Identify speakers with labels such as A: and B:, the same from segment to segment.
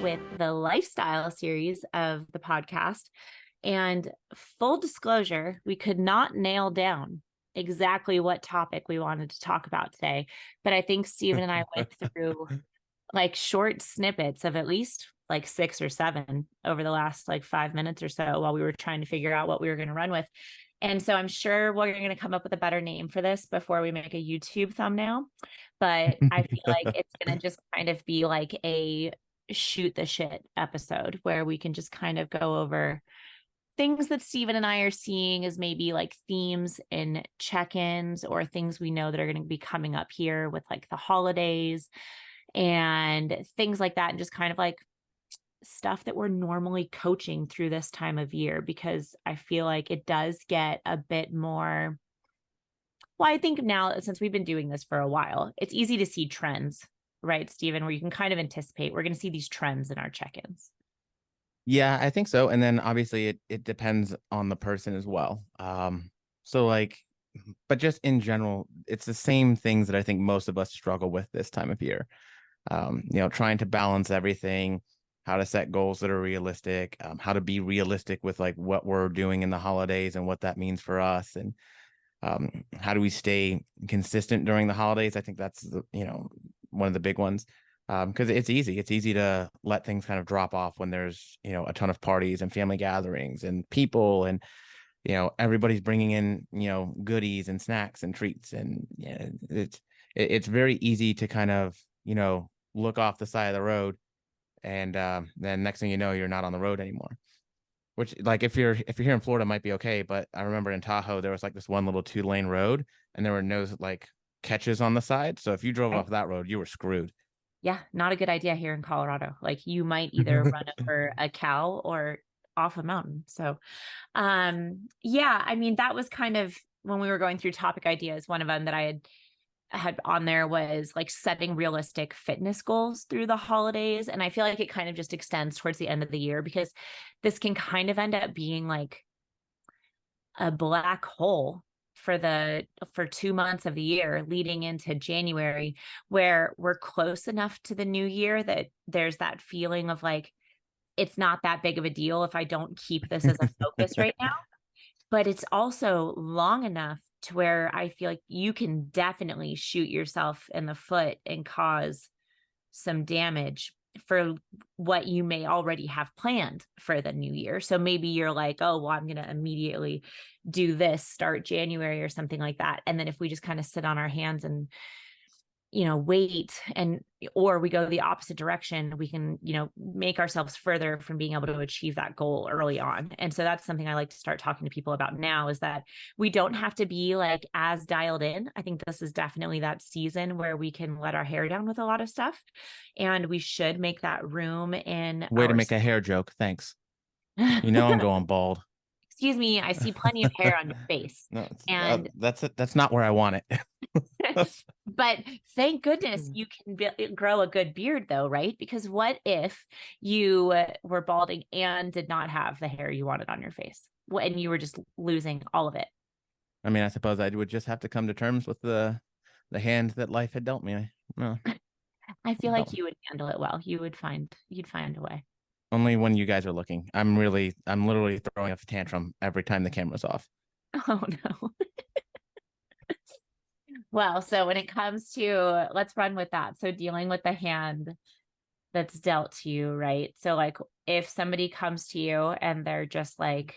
A: with the lifestyle series of the podcast. And full disclosure, we could not nail down exactly what topic we wanted to talk about today. But I think Stephen and I went through like short snippets of at least like 6 or 7 over the last like 5 minutes or so while we were trying to figure out what we were going to run with. And so I'm sure we're going to come up with a better name for this before we make a YouTube thumbnail. But I feel like it's going to just kind of be like a shoot the shit episode where we can just kind of go over things that Stephen and I are seeing as maybe like themes in check-ins or things we know that are going to be coming up here with like the holidays and things like that. And just kind of like stuff that we're normally coaching through this time of year, because I feel like it does get a bit more. Well, I think now, since we've been doing this for a while, it's easy to see trends, right, Stephen, where you can kind of anticipate we're going to see these trends in our check-ins.
B: Yeah, I think so. And then obviously it depends on the person as well. So like, but just in general, it's the same things that I think most of us struggle with this time of year. Trying to balance everything, how to set goals that are realistic, how to be realistic with like what we're doing in the holidays and what that means for us. And how do we stay consistent during the holidays? I think that's one of the big ones. Because it's easy to let things kind of drop off when there's a ton of parties and family gatherings and people, and everybody's bringing in goodies and snacks and treats, and it's very easy to kind of look off the side of the road, and then next thing you know, you're not on the road anymore. Which, like, if you're here in Florida, might be okay, but I remember in Tahoe there was like this one little 2-lane road, and there were no like catches on the side, so if you drove off that road, you were screwed.
A: Yeah, not a good idea here in Colorado. Like you might either run over a cow or off a mountain. So, yeah, I mean, that was kind of when we were going through topic ideas. One of them that I had on there was like setting realistic fitness goals through the holidays. And I feel like it kind of just extends towards the end of the year, because this can kind of end up being like a black hole for 2 months of the year leading into January, where we're close enough to the new year that there's that feeling of like, it's not that big of a deal if I don't keep this as a focus right now. But it's also long enough to where I feel like you can definitely shoot yourself in the foot and cause some damage for what you may already have planned for the new year. So maybe you're like, oh, well, I'm going to immediately do this, start January or something like that. And then if we just kind of sit on our hands and wait, or we go the opposite direction, we can, make ourselves further from being able to achieve that goal early on. And so that's something I like to start talking to people about now, is that we don't have to be like as dialed in. I think this is definitely that season where we can let our hair down with a lot of stuff, and we should make that room in
B: Way to make a hair joke. Thanks. I'm going bald.
A: Excuse me, I see plenty of hair on your face.
B: No,
A: And
B: that's not where I want it.
A: but thank goodness you can grow a good beard though, right? Because what if you were balding and did not have the hair you wanted on your face, and you were just losing all of it?
B: I mean, I suppose I would just have to come to terms with the hand that life had dealt me. No,
A: I feel like you would handle it well. You'd find a way.
B: only when you guys are looking. I'm literally throwing a tantrum every time the camera's off.
A: Oh no. Well, so when it comes to, let's run with that. So dealing with the hand that's dealt to you, right? So like if somebody comes to you and they're just like,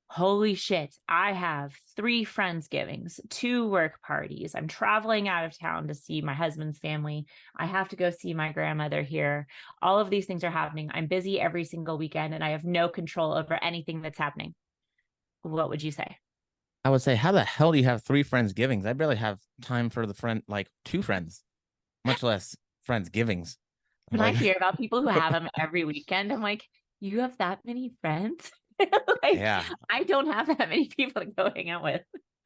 A: holy shit, I have 3 Friendsgivings, 2 work parties. I'm traveling out of town to see my husband's family. I have to go see my grandmother here. All of these things are happening. I'm busy every single weekend and I have no control over anything that's happening. What would you say?
B: I would say, how the hell do you have 3 Friendsgivings? I barely have time for like 2 friends, much less Friendsgivings.
A: When I hear about people who have them every weekend, I'm like, you have that many friends? Like,
B: yeah,
A: I don't have that many people to go hang out with.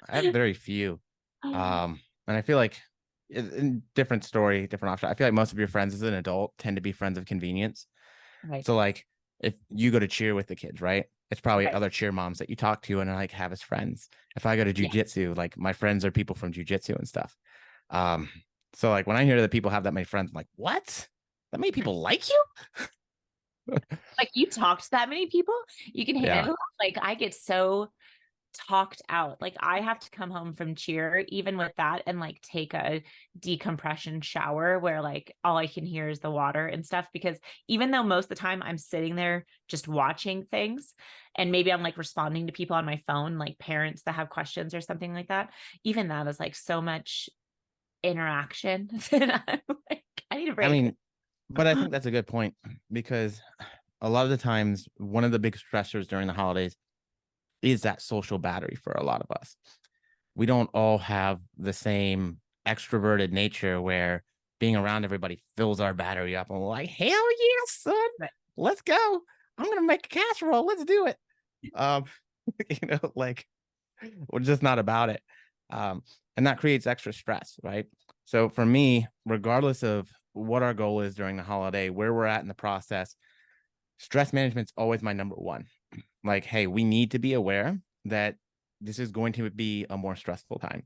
B: I have very few. And I feel like in different story, different option. I feel like most of your friends as an adult tend to be friends of convenience.
A: Right.
B: So like if you go to cheer with the kids, right? It's probably
A: Right.
B: other cheer moms that you talk to and like have as friends. If I go to jujitsu, like my friends are people from jujitsu and stuff. So like when I hear that people have that many friends, I'm like, what? That many people like you?
A: Like you talk to that many people, you can
B: Yeah.
A: handle it. Like I get so talked out. Like I have to come home from cheer, even with that, and like take a decompression shower where like all I can hear is the water and stuff. Because even though most of the time I'm sitting there just watching things, and maybe I'm like responding to people on my phone, like parents that have questions or something like that, even that is like so much interaction. And I'm like, I need a
B: I
A: break.
B: mean, but I think that's a good point because a lot of the times, one of the big stressors during the holidays is that social battery for a lot of us. We don't all have the same extroverted nature where being around everybody fills our battery up and we're like, hell yeah, son,
A: But
B: let's go. I'm gonna make a casserole. Let's do it. Um, like we're just not about it. Um, and that creates extra stress, right? So for me, regardless of what our goal is during the holiday, where we're at in the process, stress management's always my number one. Like, hey, we need to be aware that this is going to be a more stressful time.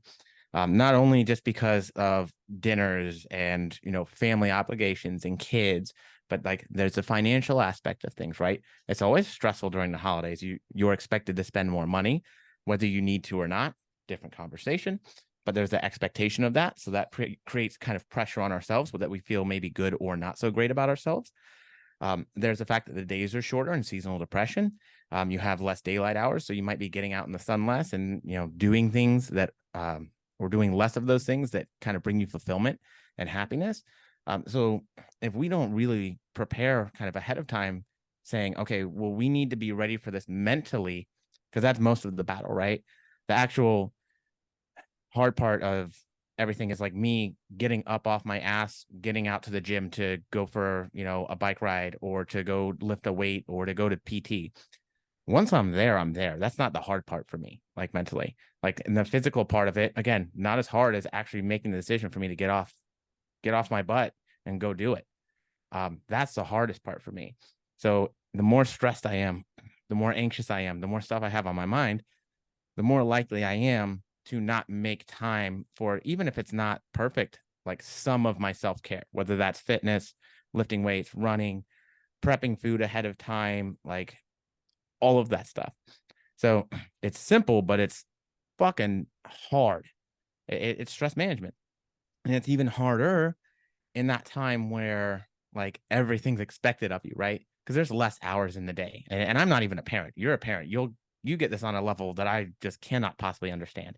B: Not only just because of dinners and family obligations and kids, but like there's a financial aspect of things, right? It's always stressful during the holidays. You're expected to spend more money, whether you need to or not. Different conversation, but there's the expectation of that, so that creates kind of pressure on ourselves, so that we feel maybe good or not so great about ourselves. There's the fact that the days are shorter and seasonal depression. You have less daylight hours, so you might be getting out in the sun less and doing things that or doing less of those things that kind of bring you fulfillment and happiness. So if we don't really prepare kind of ahead of time, saying, okay, well, we need to be ready for this mentally, because that's most of the battle, right? The actual hard part of everything is like me getting up off my ass, getting out to the gym to go for, a bike ride or to go lift a weight or to go to PT. Once I'm there, I'm there. That's not the hard part for me, like mentally. Like in the physical part of it, again, not as hard as actually making the decision for me to get off my butt and go do it. That's the hardest part for me. So the more stressed I am, the more anxious I am, the more stuff I have on my mind, the more likely I am to not make time for, even if it's not perfect, like some of my self care, whether that's fitness, lifting weights, running, prepping food ahead of time, like all of that stuff. So it's simple, but it's fucking hard. It's stress management. And it's even harder in that time where like everything's expected of you, right? Because there's less hours in the day. And I'm not even a parent. You're a parent. You get this on a level that I just cannot possibly understand.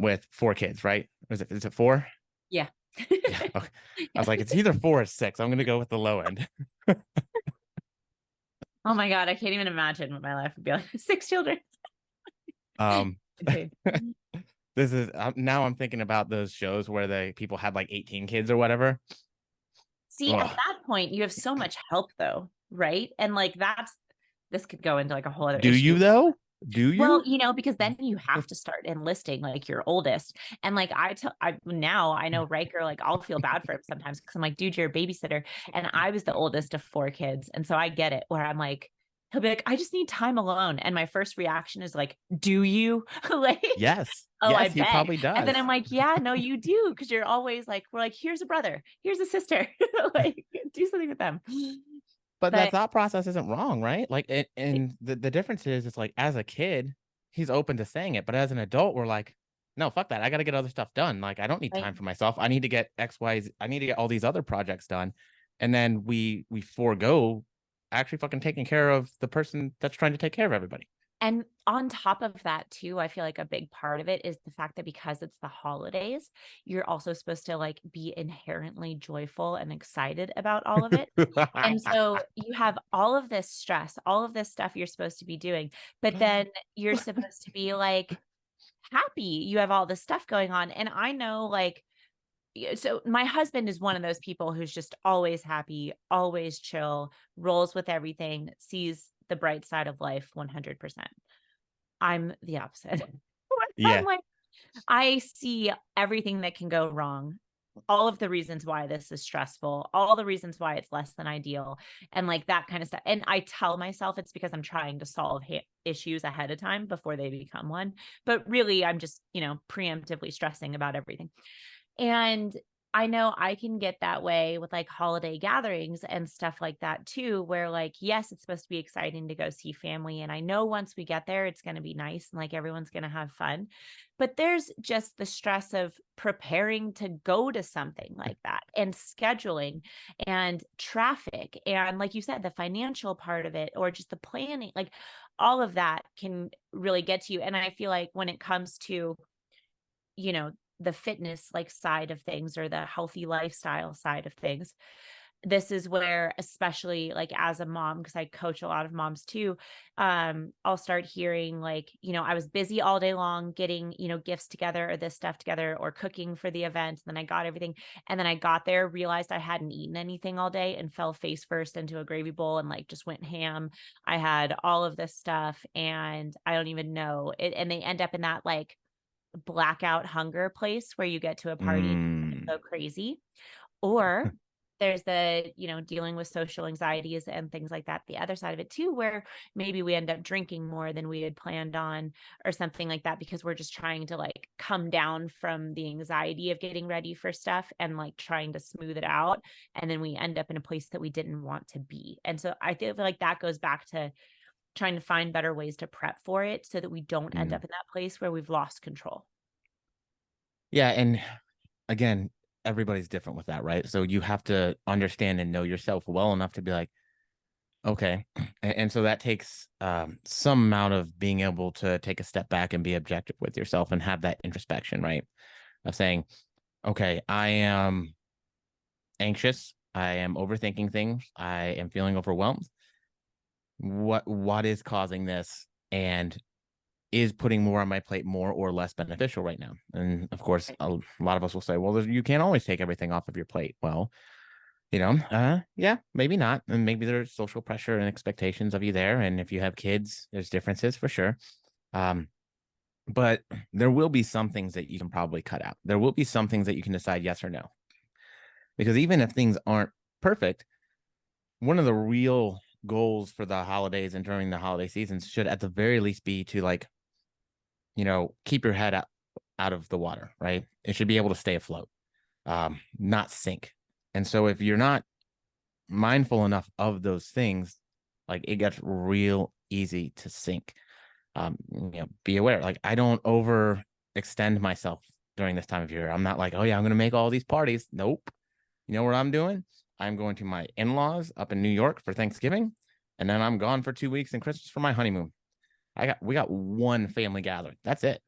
B: With 4 kids, right? Is it 4?
A: yeah.
B: Yeah. Okay. I was like, it's either 4 or 6. I'm gonna go with the low end.
A: Oh my God. I can't even imagine what my life would be like. 6 children.
B: Um,
A: Okay.
B: this is now I'm thinking about those shows where the people had like 18 kids or whatever.
A: See, at
B: Ugh.
A: that point, you have so much help though, right? And like this could go into like a whole other
B: Do
A: issue.
B: you though? Do
A: Well,
B: you?
A: because then you have to start enlisting like your oldest. And like I now I know Riker, like I'll feel bad for him sometimes because I'm like, dude, you're a babysitter. And I was the oldest of 4 kids. And so I get it where I'm like, he'll be like, I just need time alone. And my first reaction is like, do you? Like,
B: Yes.
A: oh, I
B: Yes, he
A: bet.
B: probably
A: And then
B: does.
A: I'm like, yeah, no, you do. Cause you're always like, we're like, here's a brother, here's a sister. Like, do something with them.
B: But that
A: But
B: thought process isn't wrong, right? Like and the difference is it's like as a kid, he's open to saying it, but as an adult, we're like, no, fuck that. I got to get other stuff done. Like I don't need
A: right.
B: time for myself. I need to get X, Y, Z. I need to get all these other projects done. And then we forego actually fucking taking care of the person that's trying to take care of everybody.
A: And on top of that too, I feel like a big part of it is the fact that because it's the holidays, you're also supposed to like be inherently joyful and excited about all of it. And so you have all of this stress, all of this stuff you're supposed to be doing, but then you're supposed to be like happy. You have all this stuff going on. And I know like so my husband is one of those people who's just always happy, always chill, rolls with everything, sees the bright side of life 100%. I'm the opposite. I'm
B: Yeah.
A: like, I see everything that can go wrong, all of the reasons why this is stressful, all the reasons why it's less than ideal, and like that kind of stuff. And I tell myself it's because I'm trying to solve issues ahead of time before they become one. But really, I'm just, preemptively stressing about everything. And I know I can get that way with like holiday gatherings and stuff like that too, where like, yes, it's supposed to be exciting to go see family. And I know once we get there, it's going to be nice and like everyone's going to have fun. But there's just the stress of preparing to go to something like that and scheduling and traffic. And like you said, the financial part of it, or just the planning, like all of that can really get to you. And I feel like when it comes to, you know, the fitness like side of things or the healthy lifestyle side of things, this is where, especially like as a mom, because I coach a lot of moms too, I'll start hearing like, I was busy all day long getting, gifts together or this stuff together or cooking for the event. And then I got everything. And then I got there, realized I hadn't eaten anything all day and fell face first into a gravy bowl and like just went ham. I had all of this stuff and I don't even know it. And they end up in that like blackout hunger place where you get to a party and
B: Mm.
A: go crazy. Or there's the, dealing with social anxieties and things like that. The other side of it too, where maybe we end up drinking more than we had planned on or something like that, because we're just trying to like come down from the anxiety of getting ready for stuff and like trying to smooth it out. And then we end up in a place that we didn't want to be. And so I feel like that goes back to trying to find better ways to prep for it so that we don't end
B: Mm.
A: up in that place where we've lost control.
B: Yeah, and again, everybody's different with that, right? So you have to understand and know yourself well enough to be like, okay. And so that takes some amount of being able to take a step back and be objective with yourself and have that introspection, right? Of saying, okay, I am anxious. I am overthinking things. I am feeling overwhelmed. What is causing this? And is putting more on my plate more or less beneficial right now? And of course,
A: Right.
B: a lot of us will say, well, you can't always take everything off of your plate. Well, yeah, maybe not. And maybe there's social pressure and expectations of you there. And if you have kids, there's differences for sure. Um, but there will be some things that you can probably cut out. There will be some things that you can decide yes or no. Because even if things aren't perfect, one of the real goals for the holidays and during the holiday seasons should at the very least be to like, keep your head out of the water, right? It should be able to stay afloat, not sink. And so if you're not mindful enough of those things, like it gets real easy to sink. Be aware. Like I don't overextend myself during this time of year. I'm not like, oh yeah, I'm gonna make all these parties. Nope. You know what I'm doing? I'm going to my in-laws up in New York for Thanksgiving, and then I'm gone for 2 weeks and Christmas for my honeymoon. We got one family gathering. That's it.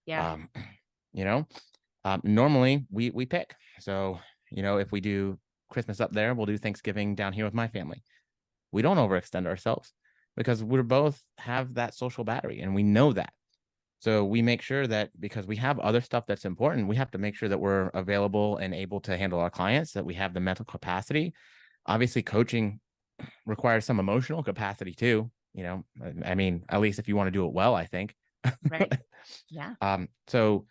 A: Yeah.
B: Um, you know, normally we pick. So, if we do Christmas up there, we'll do Thanksgiving down here with my family. We don't overextend ourselves because we're both have that social battery and we know that. So we make sure that because we have other stuff that's important, we have to make sure that we're available and able to handle our clients, that we have the mental capacity. Obviously, coaching requires some emotional capacity too. I mean, at least if you want to do it well, I think.
A: Right. Yeah.
B: So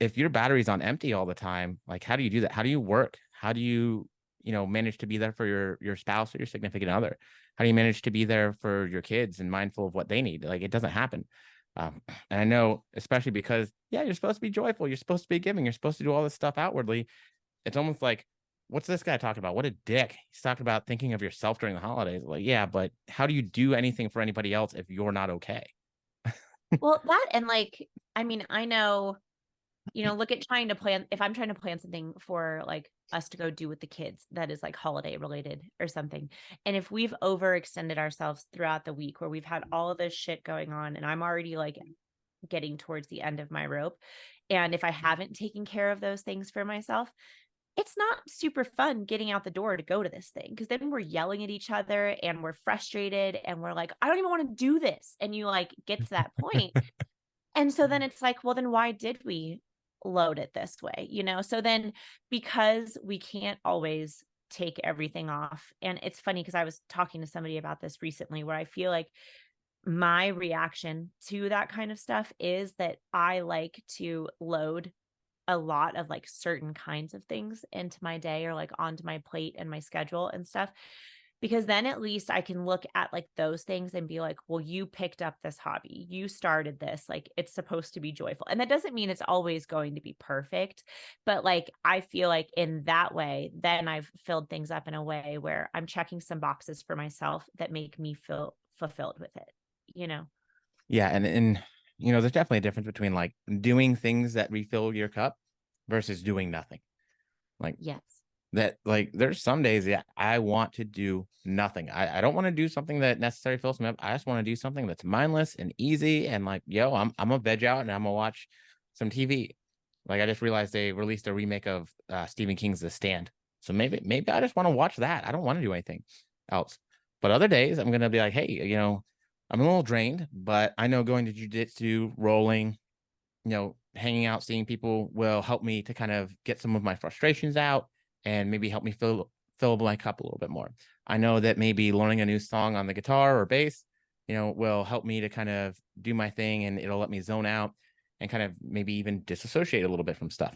B: if your battery's on empty all the time, like how do you do that? How do you work? How do you, manage to be there for your spouse or your significant other? How do you manage to be there for your kids and mindful of what they need? Like it doesn't happen. And I know, especially because, yeah, you're supposed to be joyful. You're supposed to be giving. You're supposed to do all this stuff outwardly. It's almost like, what's this guy talking about? What a dick. He's talking about thinking of yourself during the holidays. Like, yeah, but how do you do anything for anybody else if you're not okay?
A: Well, that and like, I mean, I know, look at trying to plan, if I'm trying to plan something for like us to go do with the kids that is like holiday related or something. And if we've overextended ourselves throughout the week where we've had all of this shit going on and I'm already like getting towards the end of my rope. And if I haven't taken care of those things for myself, it's not super fun getting out the door to go to this thing because then we're yelling at each other and we're frustrated and we're like, I don't even want to do this. And you like get to that point. And so then it's like, well, then why did we load it this way? So then because we can't always take everything off. And it's funny because I was talking to somebody about this recently where I feel like my reaction to that kind of stuff is that I like to load a lot of like certain kinds of things into my day or like onto my plate and my schedule and stuff because then at least I can look at like those things and be like, well, you picked up this hobby, you started this, like it's supposed to be joyful. And that doesn't mean it's always going to be perfect, but like I feel like in that way, then I've filled things up in a way where I'm checking some boxes for myself that make me feel fulfilled with it, you know?
B: Yeah, and there's definitely a difference between like doing things that refill your cup versus doing nothing. Like
A: Yes.
B: that, like there's some days, yeah, I want to do nothing. I don't want to do something that necessarily fills me up. I just want to do something that's mindless and easy and like, yo, I'm a veg out and I'm gonna watch some TV. Like I just realized they released a remake of Stephen King's The Stand. So maybe I just want to watch that. I don't want to do anything else. But other days I'm gonna be like, hey, I'm a little drained, but I know going to jujitsu, rolling, hanging out, seeing people will help me to kind of get some of my frustrations out and maybe help me fill my cup a little bit more. I know that maybe learning a new song on the guitar or bass, will help me to kind of do my thing and it'll let me zone out and kind of maybe even disassociate a little bit from stuff.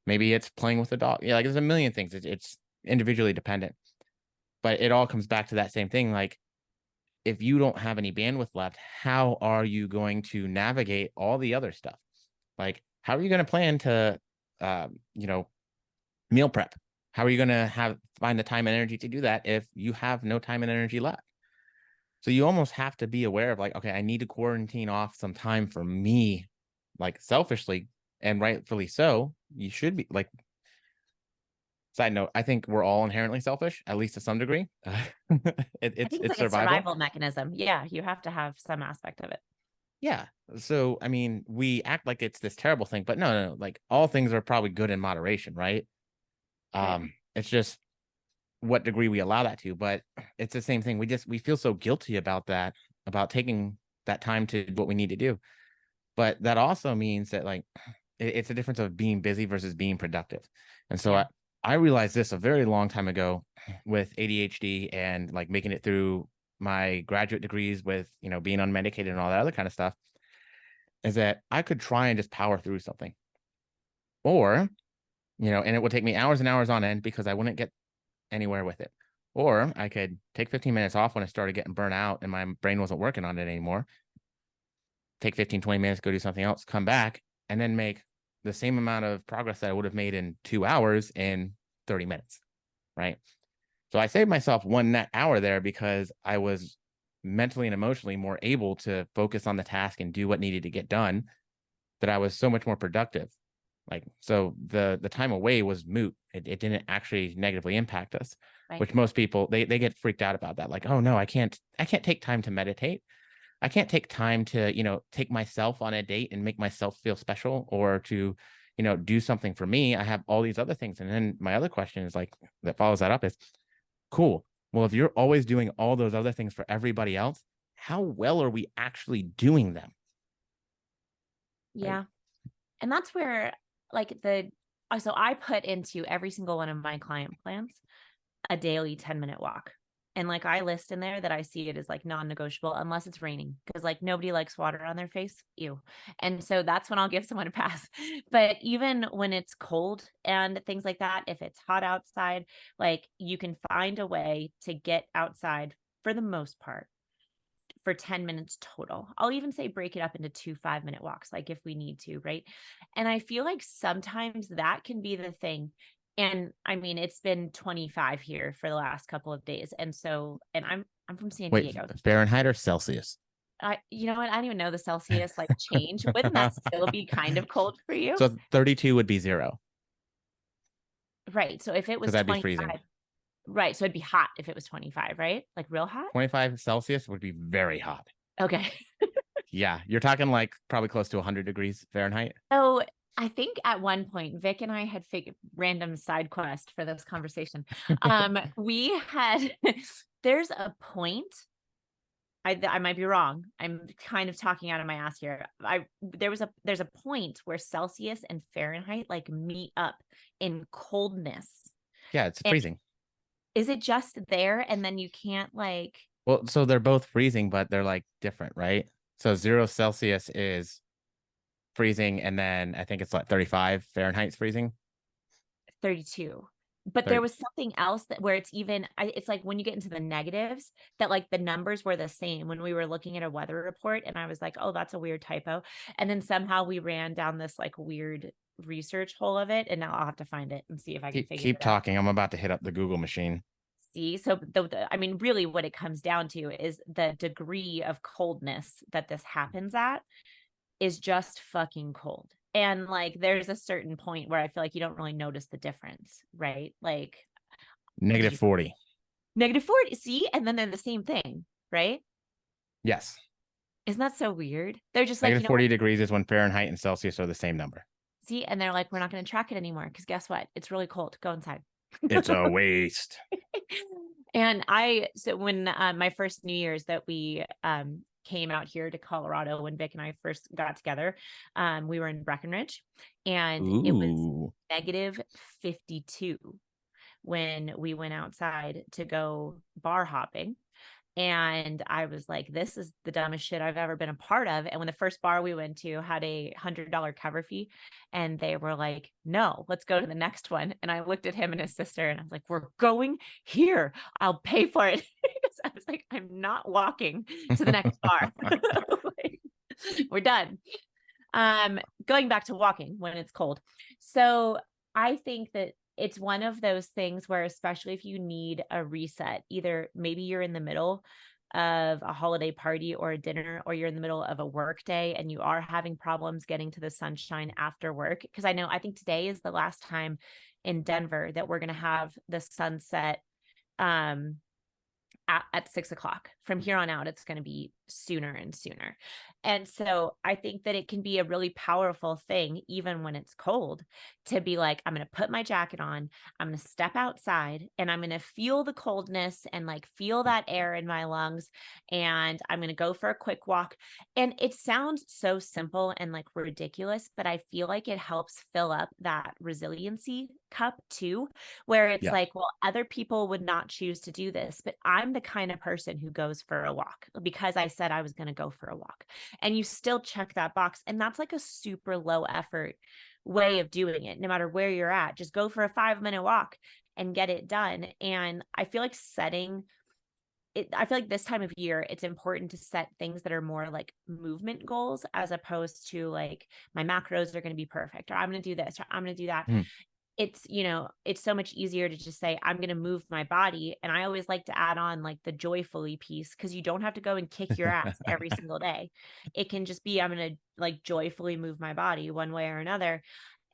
B: Maybe it's playing with a dog. Yeah, like there's a million things. It's individually dependent, but it all comes back to that same thing. Like if you don't have any bandwidth left, how are you going to navigate all the other stuff? Like, how are you going to plan to, meal prep? How are you going to find the time and energy to do that if you have no time and energy left? So you almost have to be aware of like, okay, I need to quarantine off some time for me, like selfishly and rightfully so. You should be like, side note, I think we're all inherently selfish, at least to some degree.
A: I think it's
B: It's
A: like a
B: survival.
A: survival mechanism. Yeah, you have to have some aspect of it.
B: Yeah. So, I mean, we act like it's this terrible thing, but no. Like all things are probably good in moderation, right?
A: Right.
B: It's just what degree we allow that to, but it's the same thing. We feel so guilty about that, about taking that time to do what we need to do. But that also means that like it's a difference of being busy versus being productive. And so
A: Yeah.
B: I realized this a very long time ago with ADHD and like making it through my graduate degrees with, being unmedicated and all that other kind of stuff, is that I could try and just power through something. Or, and it would take me hours and hours on end because I wouldn't get anywhere with it. Or I could take 15 minutes off when I started getting burnt out and my brain wasn't working on it anymore. Take 15, 20 minutes, go do something else, come back, and then make the same amount of progress that I would have made in 2 hours in 30 minutes. Right. So I saved myself one net hour there because I was mentally and emotionally more able to focus on the task and do what needed to get done, that I was so much more productive. Like, so the time away was moot. It didn't actually negatively impact us,
A: Right.
B: which most people, they get freaked out about that. Like, oh no, I can't take time to meditate. I can't take time to, take myself on a date and make myself feel special or to, do something for me. I have all these other things. And then my other question is like, that follows that up is cool. Well, if you're always doing all those other things for everybody else, how well are we actually doing them? Like,
A: Yeah. And that's where like so I put into every single one of my client plans a daily 10-minute walk. And like I list in there that I see it as like non-negotiable unless it's raining because like nobody likes water on their face. Ew. And so that's when I'll give someone a pass. But even when it's cold and things like that, if it's hot outside, like you can find a way to get outside for the most part for 10 minutes total. I'll even say break it up into 2 5-minute walks, like if we need to, right? And I feel like sometimes that can be the thing. And I mean, it's been 25 here for the last couple of days. And so, and I'm from San
B: wait,
A: Diego.
B: Fahrenheit or Celsius?
A: You know what? I don't even know the Celsius like change. Wouldn't that still be kind of cold for you?
B: So 32 would be zero
A: Right. So if it
B: because
A: was
B: that'd be freezing.
A: 25, right. So it'd be hot if it was 25, right? Like real hot.
B: 25 Celsius would be very hot.
A: Okay.
B: Yeah, you're talking like probably close to 100 degrees Fahrenheit.
A: So I think at one point, Vic and I had figured random side quest for this conversation. We had there's a point. I might be wrong. I'm kind of talking out of my ass here. There's a point where Celsius and Fahrenheit like meet up in coldness.
B: Yeah, it's
A: And
B: freezing.
A: is it just there and then you can't like
B: Well, so they're both freezing, but they're like different, right? So 0 Celsius is freezing, and then I think it's like 35 Fahrenheit's freezing.
A: 32? But there
B: Sorry.
A: was something else that where it's even, it's like when you get into the negatives, that like the numbers were the same when we were looking at a weather report. And I was like, oh, that's a weird typo. And then somehow we ran down this like weird research hole of it. And now I'll have to find it and see if I can figure
B: Keep
A: it out.
B: talking. I'm about to hit up the Google machine.
A: See, so I mean, really what it comes down to is the degree of coldness that this happens at is just fucking cold. And like there's a certain point where I feel like you don't really notice the difference, right? Like, did
B: Negative
A: you
B: 40.
A: -40? See, and then they're the same thing, right?
B: Yes.
A: Isn't that so weird? They're just like,
B: Negative 40 degrees is when Fahrenheit and Celsius are the same number.
A: see, and they're like, we're not going to track it anymore because guess what? It's really cold. Go inside.
B: It's a waste.
A: And so when my first New Year's that we came out here to Colorado, when Vic and I first got together, we were in Breckenridge, and it was
B: Ooh.
A: -52 when we went outside to go bar hopping. And I was like, this is the dumbest shit I've ever been a part of. And when the first bar we went to had a $100 cover fee, and they were like, no, let's go to the next one. And I looked at him and his sister and I was like, we're going here. I'll pay for it. I was like, I'm not walking to the next bar. Like, we're done. Going back to walking when it's cold. So I think that it's one of those things where, especially if you need a reset, either maybe you're in the middle of a holiday party or a dinner, or you're in the middle of a work day and you are having problems getting to the sunshine after work. Because I think today is the last time in Denver that we're going to have the sunset um at 6 o'clock. From here on out, it's going to be sooner and sooner. And so I think that it can be a really powerful thing, even when it's cold, to be like, I'm going to put my jacket on, I'm going to step outside, and I'm going to feel the coldness and like feel that air in my lungs. And I'm going to go for a quick walk. And it sounds so simple and like ridiculous, but I feel like it helps fill up that resiliency cup too, where it's
B: Yeah.
A: like, well, other people would not choose to do this, but I'm the kind of person who goes for a walk because I said I was going to go for a walk. And you still check that box. And that's like a super low effort way of doing it. No matter where you're at, just go for a 5-minute walk and get it done. And I feel like I feel like this time of year, it's important to set things that are more like movement goals, as opposed to like my macros are going to be perfect, or I'm going to do this, or I'm going to do that.
B: Hmm.
A: It's so much easier to just say, I'm going to move my body. And I always like to add on like the joyfully piece, because you don't have to go and kick your ass every single day. It can just be, I'm going to like joyfully move my body one way or another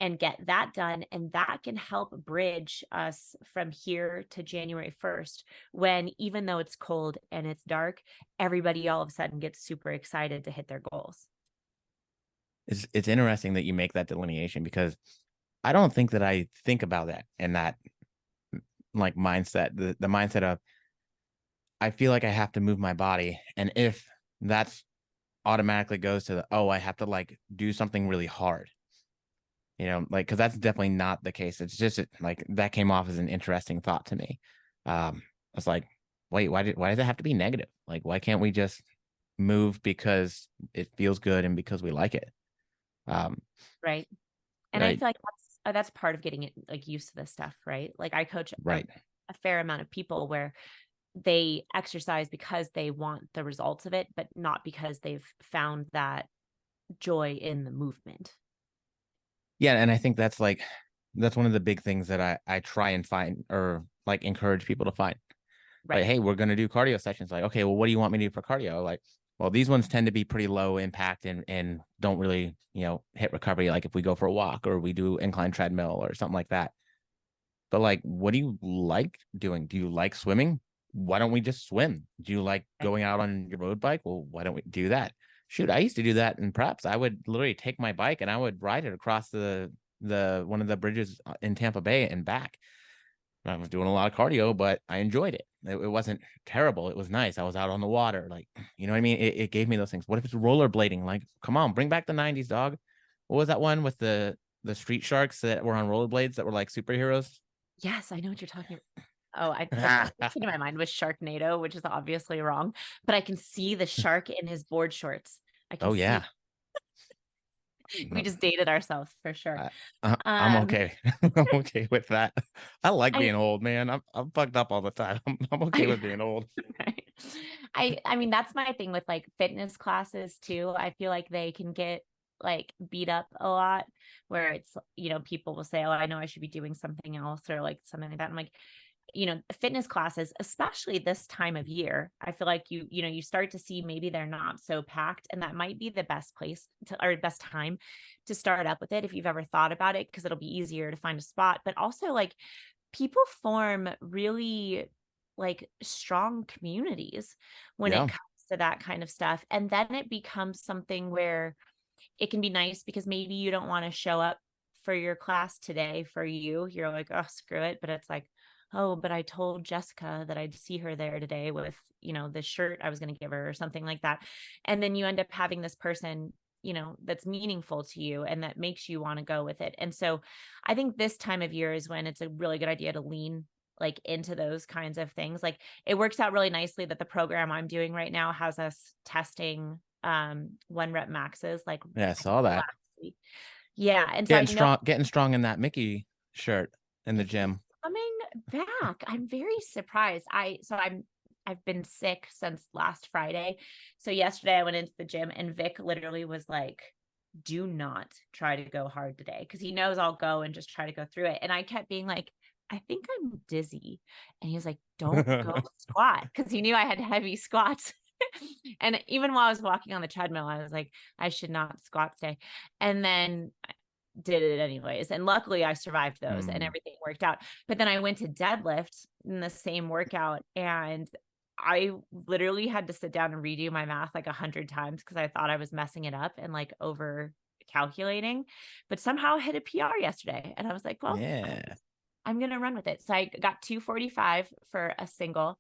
A: and get that done. And that can help bridge us from here to January 1st, when even though it's cold and it's dark, everybody all of a sudden gets super excited to hit their goals.
B: It's interesting that you make that delineation, because I don't think that I think about that in that like mindset, the mindset of I feel like I have to move my body. And if that's automatically goes to the, oh, I have to like do something really hard, like, because that's definitely not the case. It's just like that came off as an interesting thought to me. I was like, wait, why does it have to be negative? Like, why can't we just move because it feels good and because we like it?
A: Right. And I
B: Right,
A: feel like that's part of getting it like used to this stuff, right? Like I coach
B: right.
A: a fair amount of people where they exercise because they want the results of it, but not because they've found that joy in the movement.
B: Yeah, and I think that's one of the big things that I try and find, or like encourage people to find. Like,
A: Right.
B: hey, we're gonna do cardio sessions. Like, okay, well, what do you want me to do for cardio? Like, well, these ones tend to be pretty low impact and don't really, hit recovery. Like if we go for a walk or we do incline treadmill or something like that. But like, what do you like doing? Do you like swimming? Why don't we just swim? Do you like
A: Right.
B: going out on your road bike? Well, why don't we do that? Shoot, I used to do that in preps. I would literally take my bike and I would ride it across the one of the bridges in Tampa Bay and back. I was doing a lot of cardio, but I enjoyed it. It wasn't terrible. It was nice. I was out on the water. Like, you know what I mean? It gave me those things. What if it's rollerblading? Like, come on, bring back the 90s, dog. What was that one with the street sharks that were on rollerblades that were like superheroes?
A: Yes, I know what you're talking about. Oh, the first thing in my mind was Sharknado, which is obviously wrong, but I can see the shark in his board shorts. I can
B: Oh
A: see
B: yeah.
A: it. We just dated ourselves for sure.
B: I, I'm
A: Um,
B: okay. I'm okay with that. I like
A: I
B: being old, man. I'm fucked up all the time. I'm okay
A: I
B: with being old.
A: right. I mean that's my thing with like fitness classes too. I feel like they can get like beat up a lot where it's, people will say, "Oh, I know I should be doing something else," or like something like that. I'm like, fitness classes, especially this time of year, I feel like you start to see maybe they're not so packed, and that might be the best place to, or best time to start up with it if you've ever thought about it, because it'll be easier to find a spot. But also like people form really like strong communities when it
B: Yeah.
A: comes to that kind of stuff. And then it becomes something where it can be nice because maybe you don't want to show up for your class today for you. You're like, oh, screw it. But it's like, oh, but I told Jessica that I'd see her there today with, the shirt I was going to give her or something like that. And then you end up having this person, that's meaningful to you and that makes you want to go with it. And so I think this time of year is when it's a really good idea to lean like into those kinds of things. Like it works out really nicely that the program I'm doing right now has us testing 1 rep maxes like
B: Yeah, I
A: I think
B: saw that.
A: last week. Yeah. And so I know
B: Getting strong in that Mickey shirt in the
A: he's
B: gym.
A: coming back. I'm very surprised. I've been sick since last Friday. So yesterday I went into the gym and Vic literally was like, do not try to go hard today, because he knows I'll go and just try to go through it. And I kept being like, I think I'm dizzy. And he was like, don't go squat, because he knew I had heavy squats. And even while I was walking on the treadmill, I was like, I should not squat today. And then did it anyways. And luckily I survived those and
B: Mm,
A: everything worked out. But then I went to deadlift in the same workout, and I literally had to sit down and redo my math like 100 times because I thought I was messing it up and like over calculating, but somehow I hit a PR yesterday. And I was like, well,
B: yeah.
A: I'm going to run with it. So I got 245 for a single.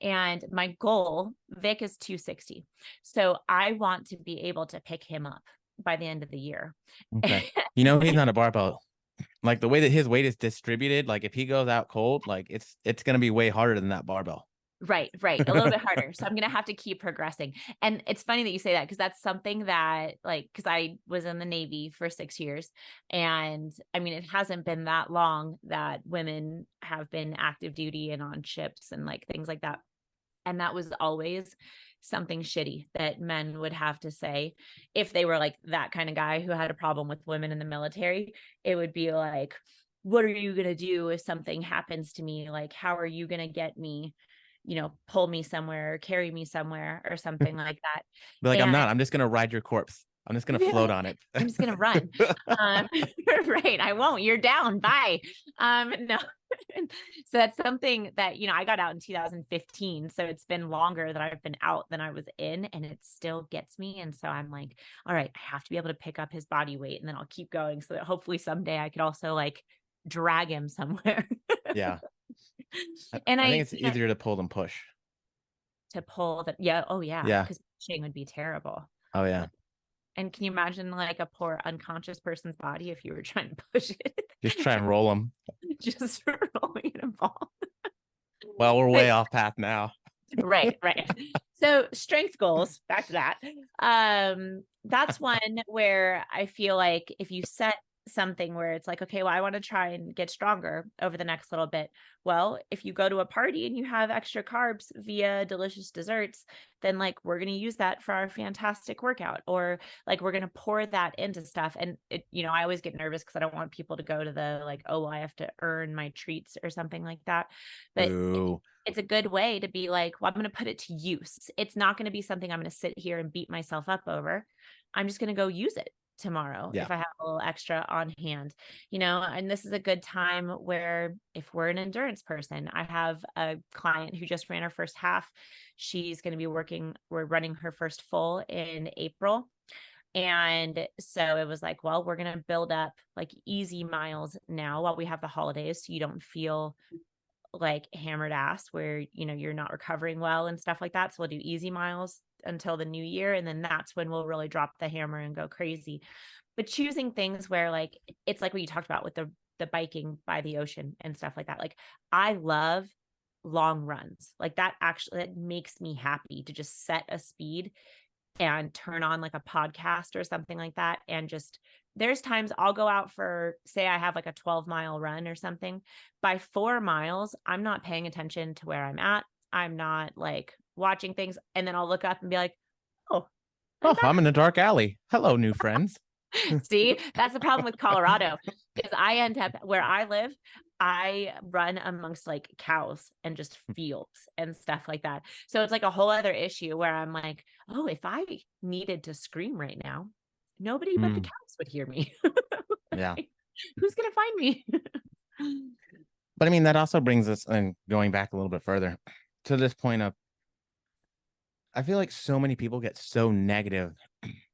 A: And my goal, Vic is 260. So I want to be able to pick him up by the end of the year.
B: Okay. You know, he's not a barbell. Like the way that his weight is distributed, like if he goes out cold, like it's gonna be way harder than that barbell.
A: Right, right. A little bit harder. So I'm going to have to keep progressing. And it's funny that you say that, because that's something that, like, because I was in the Navy for 6 years. And I mean, it hasn't been that long that women have been active duty and on ships and like things like that. And that was always something shitty that men would have to say if they were like that kind of guy who had a problem with women in the military. It would be like, what are you going to do if something happens to me? Like, how are you going to get me, pull me somewhere, or carry me somewhere or something like that.
B: Be like, I'm
A: And
B: not. I'm just gonna ride your corpse. I'm just gonna float on it.
A: I'm just gonna run. Um, right. I won't. You're down. Bye. No. So that's something that, I got out in 2015. So it's been longer that I've been out than I was in, and it still gets me. And so I'm like, all right, I have to be able to pick up his body weight, and then I'll keep going so that hopefully someday I could also like drag him somewhere.
B: Yeah.
A: And
B: I think
A: I,
B: it's easier to pull than push.
A: to pull that. Yeah. Oh yeah.
B: Yeah.
A: Because pushing would be terrible.
B: Oh yeah.
A: And can you imagine like a poor unconscious person's body if you were trying to push it?
B: Just try and roll them.
A: Just rolling in a ball.
B: Well, we're
A: But
B: way off path now.
A: right, right. So strength goals, back to that. That's one where I feel like if you set something where it's like, okay, well, I want to try and get stronger over the next little bit. Well, if you go to a party and you have extra carbs via delicious desserts, then like we're going to use that for our fantastic workout, or like we're going to pour that into stuff. And it, I always get nervous because I don't want people to go to the like, oh, well, I have to earn my treats or something like that. But
B: Ooh.
A: it's a good way to be like, well, I'm going to put it to use. It's not going to be something I'm going to sit here and beat myself up over. I'm just going to go use it tomorrow
B: Yeah.
A: if I have a little extra on hand, and this is a good time where if we're an endurance person, I have a client who just ran her first half. She's going to be we're running her first full in April. And so it was like, well, we're going to build up like easy miles now while we have the holidays, so you don't feel like hammered ass where you're not recovering well and stuff like that. So we'll do easy miles until the new year, and then that's when we'll really drop the hammer and go crazy. But choosing things where like it's like what you talked about with the biking by the ocean and stuff like that. Like I love long runs. Like that actually, that makes me happy to just set a speed and turn on like a podcast or something like that. And just there's times I'll go out for, say, I have like a 12-mile run or something. By 4 miles, I'm not paying attention to where I'm at. I'm not like watching things. And then I'll look up and be like, oh, I'm
B: Oh,
A: back.
B: I'm in a dark alley. Hello, new friends.
A: See, that's the problem with Colorado because I end up where I live. I run amongst like cows and just fields and stuff like that. So it's like a whole other issue where I'm like, oh, if I needed to scream right now, nobody but the
B: Mm,
A: cows would hear me.
B: yeah.
A: Like, who's going to find me?
B: But I mean, that also brings us, and going back a little bit further to this point of, I feel like so many people get so negative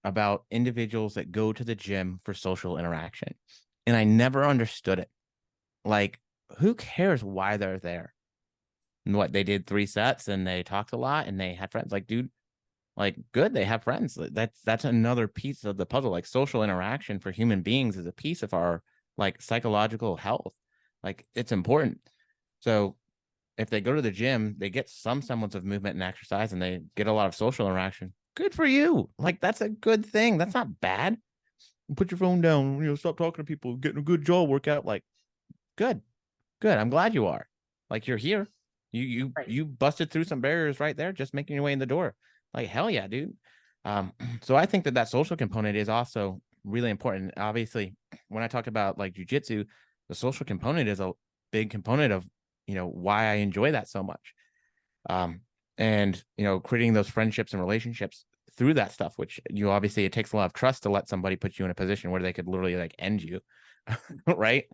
B: about individuals that go to the gym for social interaction. And I never understood it. Like, who cares why they're there? And what, they did 3 sets and they talked a lot and they had friends. Like, dude, like, good, they have friends. That's another piece of the puzzle. Like, social interaction for human beings is a piece of our like psychological health. Like, it's important. So if they go to the gym, they get some semblance of movement and exercise and they get a lot of social interaction. Good for you. Like, that's a good thing. That's not bad. Put your phone down, stop talking to people, getting a good jaw workout. Like, good, good. I'm glad you are. Like, you're here.
A: Right.
B: You busted through some barriers right there, just making your way in the door. Like, hell yeah, dude. So I think that social component is also really important. Obviously, when I talk about like jujitsu, the social component is a big component of, why I enjoy that so much. Um, and creating those friendships and relationships through that stuff, which obviously it takes a lot of trust to let somebody put you in a position where they could literally like end you, right?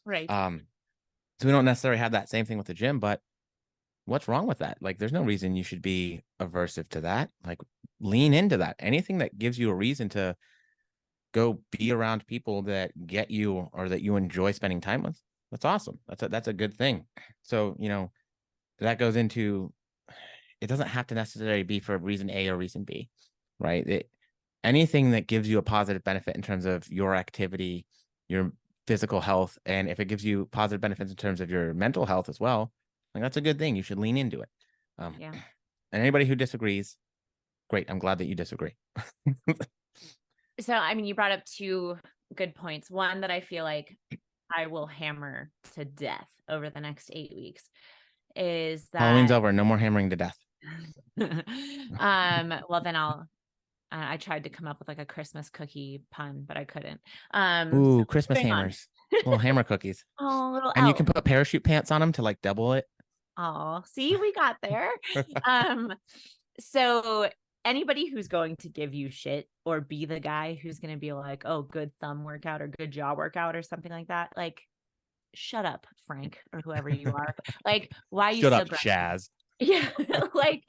A: Right.
B: Um, so we don't necessarily have that same thing with the gym, but what's wrong with that? Like, there's no reason you should be aversive to that. Like, lean into that. Anything that gives you a reason to go be around people that get you or that you enjoy spending time with, that's awesome. That's a good thing. So, that goes into, it doesn't have to necessarily be for reason A or reason B, right? Anything that gives you a positive benefit in terms of your activity, your physical health, and if it gives you positive benefits in terms of your mental health as well, like, that's a good thing. You should lean into it.
A: Yeah.
B: And anybody who disagrees, great. I'm glad that you disagree.
A: So, I mean, you brought up two good points. One that I feel like I will hammer to death over the next 8 weeks is
B: Halloween's
A: that
B: over. No more hammering to death.
A: well then I tried to come up with like a Christmas cookie pun, but I couldn't. So
B: Ooh, Christmas
A: moving on.
B: hammers, little hammer cookies,
A: Oh, little
B: and you can
A: elf.
B: put parachute pants on them to like double it.
A: Oh, see, we got there. Um, so anybody who's going to give you shit or be the guy who's going to be like, oh, good thumb workout or good jaw workout or something like that, like, shut up, Frank, or whoever you are. Like, why are you
B: Shut
A: still
B: up,
A: grumpy?
B: Chaz.
A: Yeah. Like,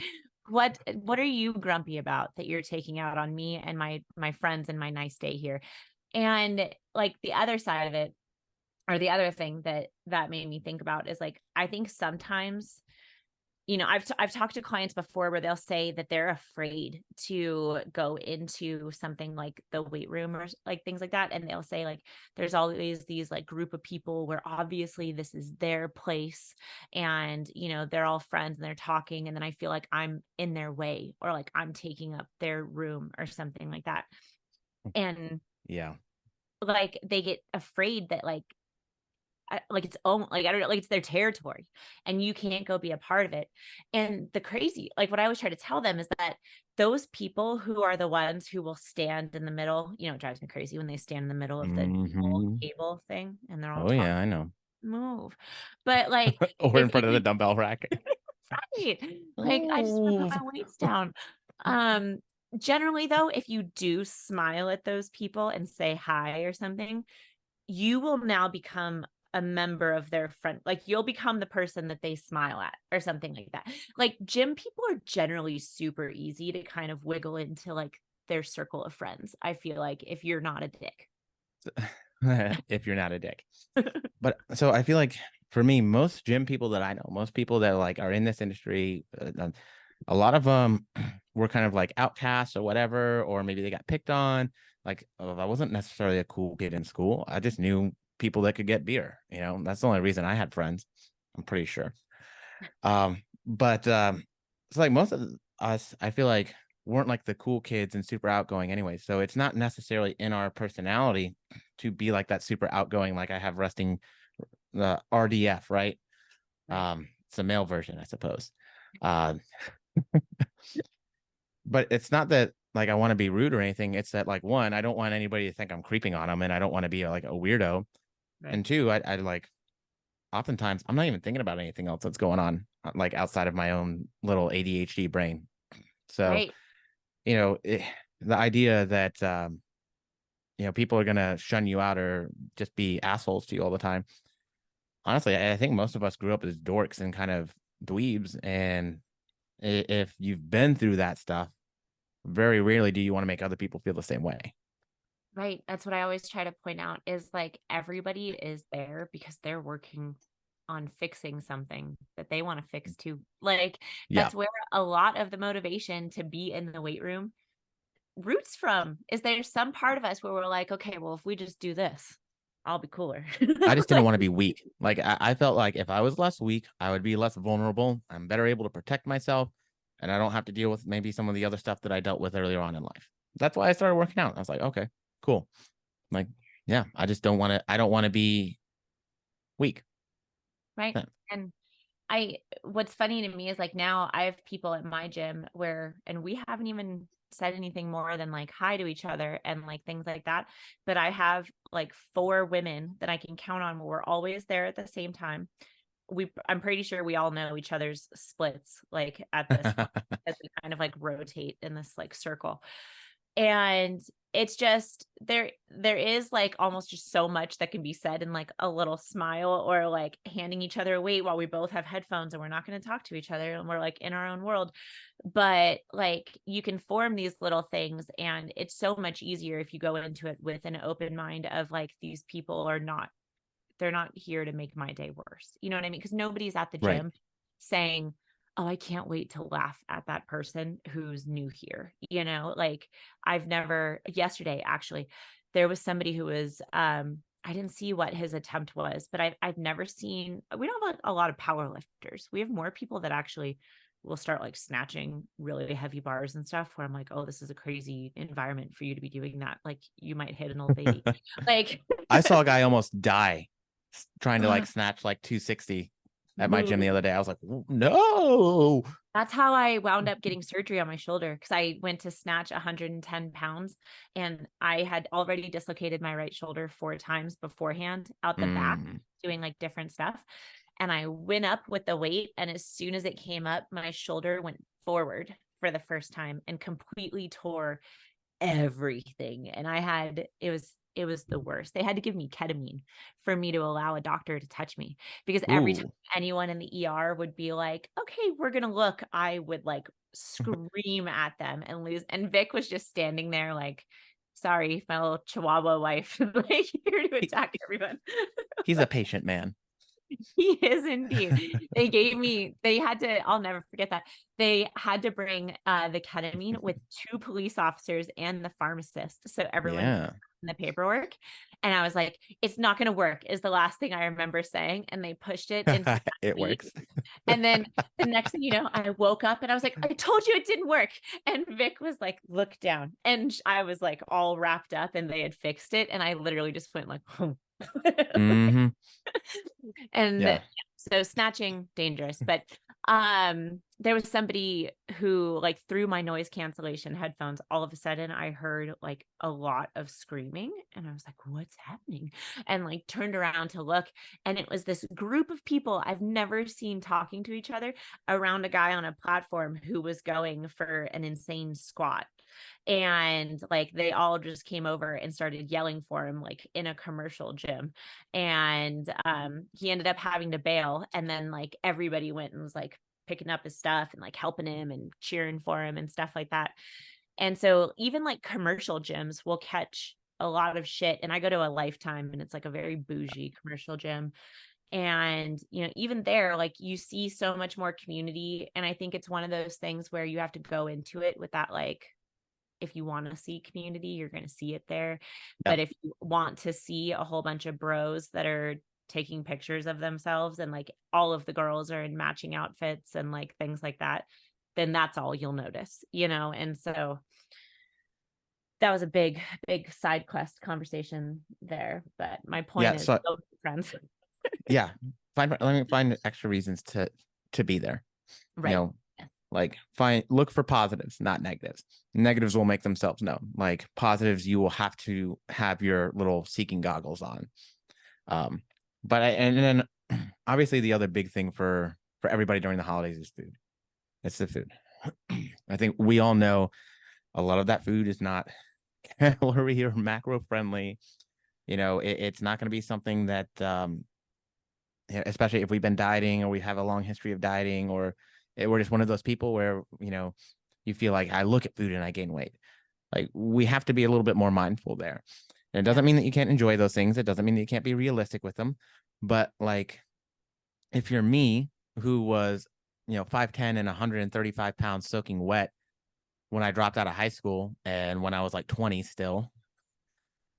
A: what are you grumpy about that you're taking out on me and my friends and my nice day here? And like the other side of it, or the other thing that made me think about is like, I think sometimes, I've talked to clients before where they'll say that they're afraid to go into something like the weight room or like things like that. And they'll say like, there's always these like group of people where obviously this is their place and, they're all friends and they're talking. And then I feel like I'm in their way or like I'm taking up their room or something like that. And
B: Yeah.
A: like, they get afraid that like its own, like, I don't know, like it's their territory and you can't go be a part of it. And the crazy, like what I always try to tell them is that those people who are the ones who will stand in the middle, it drives me crazy when they stand in the middle of the whole
B: Mm-hmm.
A: table thing and they're all
B: Oh yeah,
A: talking,
B: I know.
A: move. But like,
B: Or in front
A: if
B: of the
A: you
B: dumbbell rack.
A: right, like I just want to put
B: Oh.
A: my weights down. Um, Generally though, if you do smile at those people and say hi or something, you will now become a member of their friend. Like you'll become the person that they smile at or something like that. Like gym people are generally super easy to kind of wiggle into like their circle of friends. I feel like if you're not a dick.
B: If you're not a dick. But so I feel like for me, most gym people that I know, most people that like are in this industry, a lot of them were kind of like outcasts or whatever, or maybe they got picked on. Like, I wasn't necessarily a cool kid in school. I just knew people that could get beer. That's the only reason I had friends. I'm pretty sure. But it's like most of us, I feel like weren't like the cool kids and super outgoing anyway. So it's not necessarily in our personality to be like that super outgoing, like I have resting the RDF, right?
A: Right.
B: It's a male version, I suppose. Uh, but it's not that like I want to be rude or anything. It's that like one, I don't want anybody to think I'm creeping on them, and I don't want to be like a weirdo.
A: Right.
B: And two, I like oftentimes I'm not even thinking about anything else that's going on like outside of my own little ADHD brain. So,
A: Right.
B: you know, the idea that you know, people are gonna shun you out or just be assholes to you all the time. Honestly, I think most of us grew up as dorks and kind of dweebs, and if you've been through that stuff, very rarely do you want to make other people feel the same way.
A: Right. That's what I always try to point out is like everybody is there because they're working on fixing something that they want to fix too. Like
B: Yeah,
A: that's where a lot of the motivation to be in the weight room roots from. Is there's some part of us where we're like, okay, well, if we just do this, I'll be cooler.
B: I just didn't
A: Like,
B: want to be weak. Like I felt like if I was less weak, I would be less vulnerable. I'm better able to protect myself, and I don't have to deal with maybe some of the other stuff that I dealt with earlier on in life. That's why I started working out. I was like, okay, cool. Like, yeah, I just don't want to. I don't want to be weak.
A: right.
B: Yeah.
A: And what's funny to me is like now I have people at my gym where, and we haven't even said anything more than like hi to each other and like things like that. But I have like 4 women that I can count on where we're always there at the same time. I'm pretty sure we all know each other's splits like at this point as we kind of like rotate in this like circle. And it's just there is like almost just so much that can be said in like a little smile or like handing each other a weight while we both have headphones and we're not going to talk to each other and we're like in our own world. But like you can form these little things and it's so much easier if you go into it with an open mind of like these people are not, they're not here to make my day worse. You know what I mean? Because nobody's at the
B: Right.
A: gym saying, oh, I can't wait to laugh at that person who's new here. You know, like I've never, yesterday actually, there was somebody who was, I didn't see what his attempt was, but I've never seen, we don't have a lot of power lifters. We have more people that actually will start like snatching really heavy bars and stuff where I'm like, oh, this is a crazy environment for you to be doing that. Like you might hit an old lady. Like,
B: I saw a guy almost die trying to like snatch like 260 at my gym the
A: boo.
B: other day. I was like, no.
A: That's how I wound up getting surgery on my shoulder because I went to snatch 110 pounds and I had already dislocated my right shoulder 4 times beforehand out the back,
B: Mm.
A: doing like different stuff. And I went up with the weight. And as soon as it came up, my shoulder went forward for the first time and completely tore everything. And it was the worst. They had to give me ketamine for me to allow a doctor to touch me because every time
B: Ooh.
A: anyone in the ER would be like, okay, we're going to look, I would like scream at them and lose. And Vic was just standing there like, sorry, my little Chihuahua wife, like here to
B: He,
A: attack everyone.
B: he's a patient man.
A: He is indeed. They had to, I'll never forget that. They had to bring the ketamine with 2 police officers and the pharmacist. So everyone could
B: Yeah.
A: sign the paperwork. And I was like, it's not going to work, is the last thing I remember saying. And they pushed it into that
B: It
A: week.
B: works.
A: And then the next thing you know, I woke up and I was like, I told you it didn't work. And Vic was like, look down. And I was like all wrapped up and they had fixed it. And I literally just went like,
B: Hmm.
A: and
B: Yeah.
A: so snatching dangerous, but there was somebody who like through my noise cancellation headphones all of a sudden I heard like a lot of screaming and I was like, what's happening? And like turned around to look and it was this group of people I've never seen talking to each other around a guy on a platform who was going for an insane squat. And like they all just came over and started yelling for him like in a commercial gym. And he ended up having to bail. And then like everybody went and was like picking up his stuff and like helping him and cheering for him and stuff like that. And so even like commercial gyms will catch a lot of shit. And I go to a Lifetime and it's like a very bougie commercial gym. And, you know, even there, like you see so much more community. And I think it's one of those things where you have to go into it with that, like, if you want to see community, you're going to see it there.
B: Yeah.
A: But if you want to see a whole bunch of bros that are taking pictures of themselves and like all of the girls are in matching outfits and like things like that, then that's all you'll notice, And so that was a big, big side quest conversation there. But my point
B: Yeah.
A: is,
B: So
A: go with friends.
B: yeah, let me find extra reasons to be there. You
A: Right.
B: know,
A: Yes.
B: like look for positives, not negatives. Negatives will make themselves known. Like positives, you will have to have your little seeking goggles on. Um, and then obviously the other big thing for everybody during the holidays is food. It's the food. I think we all know a lot of that food is not calorie or macro friendly. It's not going to be something that especially if we've been dieting or we have a long history of dieting, or we're just one of those people where you feel like I look at food and I gain weight. Like we have to be a little bit more mindful there. And it
A: Yeah.
B: doesn't mean that you can't enjoy those things. It doesn't mean that you can't be realistic with them. But like if you're me, who was 5'10" and 135 pounds soaking wet when I dropped out of high school and when I was like 20 still,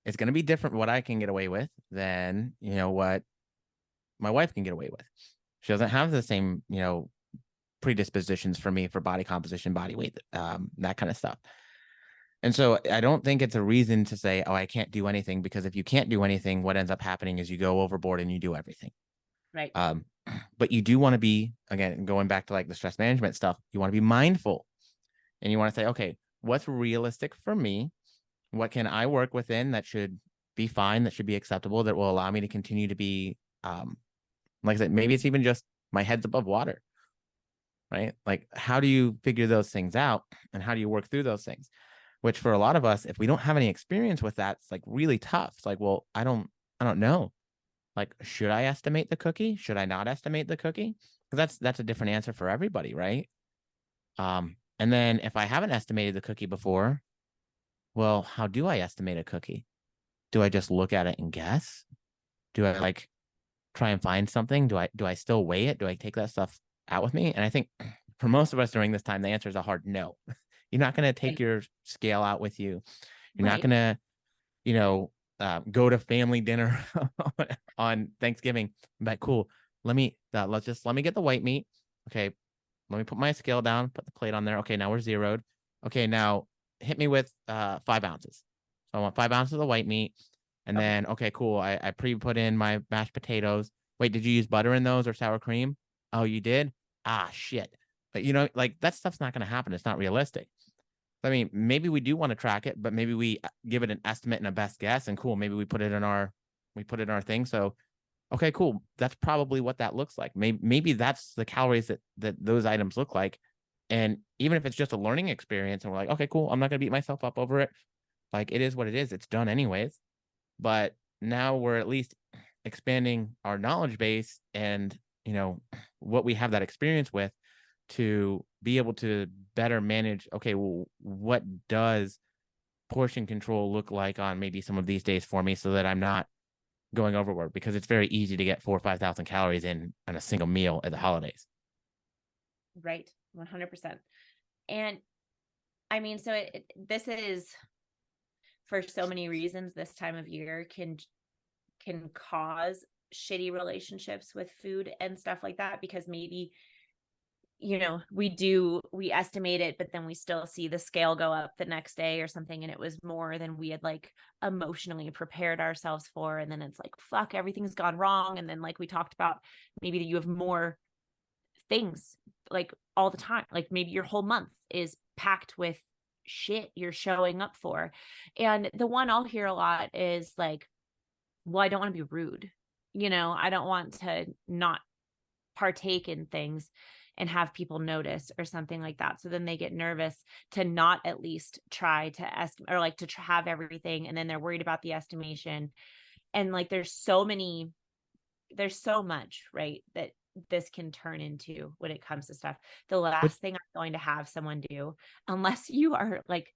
B: it's going to be different what I can get away with than what my wife can get away with. She doesn't have the same predispositions for me for body composition, body weight, that kind of stuff. And so I don't think it's a reason to say, oh, I can't do anything, because if you can't do anything, what ends up happening is you go overboard and you do everything.
A: Right.
B: But you do want to be, again, going back to like the stress management stuff, you want to be mindful and you want to say, okay, what's realistic for me? What can I work within that should be fine, that should be acceptable, that will allow me to continue to be, like I said, maybe it's even just my head's above water, right? Like, how do you figure those things out and how do you work through those things? Which for a lot of us, if we don't have any experience with that, it's like really tough. It's like, well, I don't know. Like, should I estimate the cookie? Should I not estimate the cookie? Because that's a different answer for everybody, right? And then if I haven't estimated the cookie before, well, how do I estimate a cookie? Do I just look at it and guess? Do I like try and find something? Do I still weigh it? Do I take that stuff out with me? And I think for most of us during this time, the answer is a hard no. You're not going to take
A: Right.
B: your scale out with you. You're not
A: Right.
B: going to, you know, go to family dinner on Thanksgiving. But cool. Let me get the white meat. Okay, let me put my scale down, put the plate on there. Okay, now we're zeroed. Okay, now hit me with 5 ounces. So I want 5 ounces of the white meat. And
A: Okay.
B: then, okay, cool. I pre-put in my mashed potatoes. Wait, did you use butter in those or sour cream? Oh, you did? Ah, shit. But like that stuff's not going to happen. It's not realistic. I mean, maybe we do want to track it, but maybe we give it an estimate and a best guess, and cool. Maybe we put it in our thing. So okay, cool. That's probably what that looks like. Maybe that's the calories that those items look like. And even if it's just a learning experience and we're like, okay, cool, I'm not gonna beat myself up over it. Like it is what it is. It's done anyways. But now we're at least expanding our knowledge base and what we have that experience with to be able to better manage, okay, well, what does portion control look like on maybe some of these days for me so that I'm not going overboard, because it's very easy to get 4 or 5,000 calories in on a single meal at the holidays.
A: Right. 100%. And I mean, so this is for so many reasons this time of year can cause shitty relationships with food and stuff like that, because maybe we estimate it, but then we still see the scale go up the next day or something, and it was more than we had like emotionally prepared ourselves for, and then it's like, fuck, everything's gone wrong. And then, like we talked about, maybe that you have more things like all the time, like maybe your whole month is packed with shit you're showing up for. And the one I'll hear a lot is like, well, I don't want to be rude, I don't want to not partake in things and have people notice or something like that. So then they get nervous to not at least try to estimate, or like to have everything, and then they're worried about the estimation. And like there's so much, right, that this can turn into when it comes to stuff. The
B: Which
A: last thing I'm going to have someone do, unless you are like,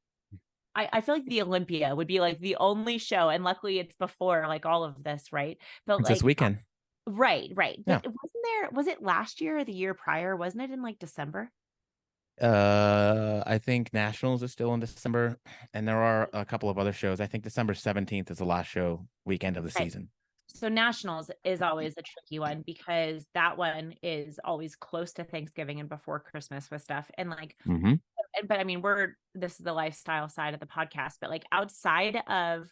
A: I feel like the Olympia would be like the only show, and luckily it's before like all of this, right? But
B: it's this
A: like,
B: weekend.
A: right.
B: Yeah.
A: But was it last year or the year prior? Wasn't it in like December?
B: I think Nationals is still in December, and there are a couple of other shows. I think December 17th is the last show weekend of the
A: Right.
B: season.
A: So nationals is always a tricky one because that one is always close to Thanksgiving and before Christmas with stuff. And like,
B: Mm-hmm.
A: but I mean, this is the lifestyle side of the podcast, but like outside of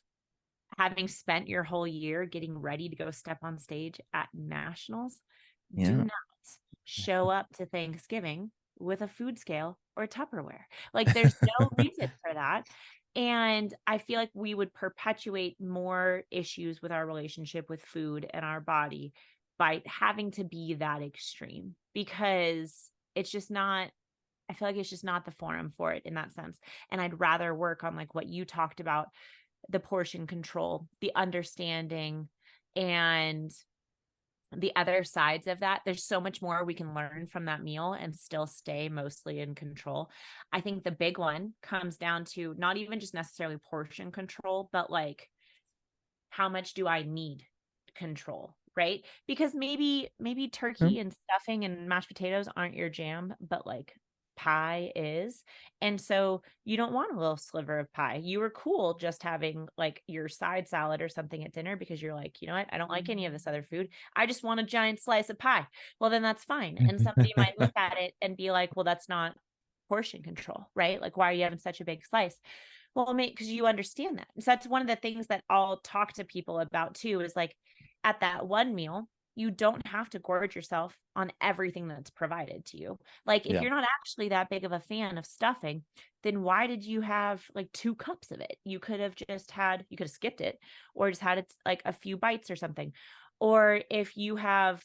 A: having spent your whole year getting ready to go step on stage at nationals, do
B: Yeah.
A: not show up to Thanksgiving with a food scale or Tupperware. Like there's no reason for that. And I feel like we would perpetuate more issues with our relationship with food and our body by having to be that extreme, because it's just not, I feel like it's just not the forum for it in that sense. And I'd rather work on like what you talked about, the portion control, the understanding, and the other sides of that. There's so much more we can learn from that meal and still stay mostly in control. I think the big one comes down to not even just necessarily portion control, but like, how much do I need control? Right? Because maybe turkey and stuffing and mashed potatoes aren't your jam, but like pie is. And so you don't want a little sliver of pie. You were cool just having like your side salad or something at dinner because you're like, you know what? I don't like any of this other food. I just want a giant slice of pie. Well, then that's fine. And somebody might look at it and be like, well, that's not portion control, right? Like, why are you having such a big slice? Well, because you understand that. So that's one of the things that I'll talk to people about too, is like at that one meal, you don't have to gorge yourself on everything that's provided to you. Like if
B: Yeah.
A: you're not actually that big of a fan of stuffing, then why did you have like 2 cups of it? You could have skipped it or just had it like a few bites or something. Or if you have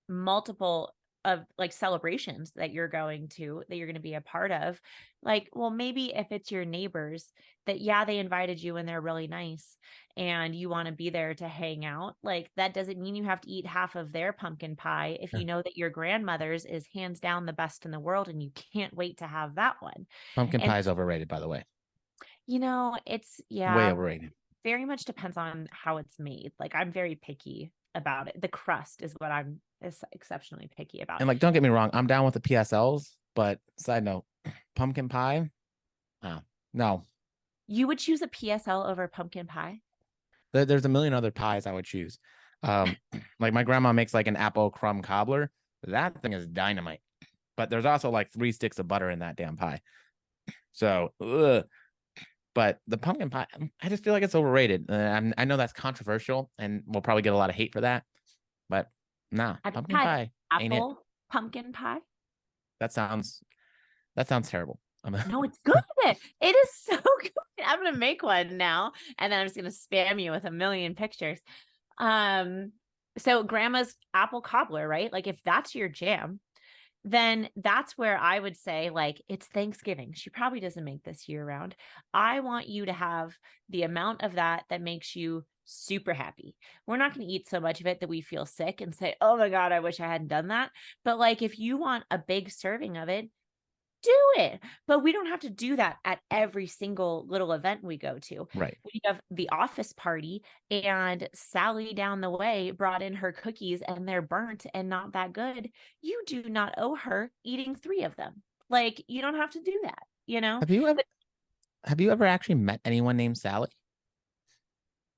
A: multiple of like celebrations that you're going to be a part of, like, well, maybe if it's your neighbors that, yeah, they invited you and they're really nice and you want to be there to hang out, like that doesn't mean you have to eat half of their pumpkin pie if you know that your grandmother's is hands down the best in the world and you can't wait to have that one.
B: Pumpkin
A: And
B: pie is overrated, by the way.
A: it's,
B: Way
A: yeah,
B: overrated.
A: very much depends on how it's made. Like I'm very picky about it. The crust is what I'm is exceptionally picky about.
B: And like, don't get me wrong, I'm down with the PSLs, but side note, pumpkin pie, oh, no.
A: You would choose a PSL over pumpkin pie?
B: There's a million other pies I would choose. Um, like my grandma makes like an apple crumb cobbler. That thing is dynamite. But there's also like 3 sticks of butter in that damn pie. So, but the pumpkin pie, I just feel like it's overrated. I know that's controversial, and we'll probably get a lot of hate for that. But nah,
A: I've
B: pumpkin
A: had
B: pie ain't it.
A: apple pumpkin pie.
B: That sounds that sounds terrible.
A: No, it's good. It is so good. I'm gonna make one now, and then I'm just gonna spam you with a million pictures. So grandma's apple cobbler, right? Like if that's your jam, then that's where I would say, like, it's Thanksgiving. She probably doesn't make this year round. I want you to have the amount of that makes you super happy. We're not going to eat so much of it that we feel sick and say, oh my God, I wish I hadn't done that. But like, if you want a big serving of it, do it. But we don't have to do that at every single little event we go to.
B: Right.
A: We have the office party, and Sally down the way brought in her cookies and they're burnt and not that good. You do not owe her eating 3 of them. Like, you don't have to do that, you know?
B: Have you ever
A: But
B: have you ever actually met anyone named Sally?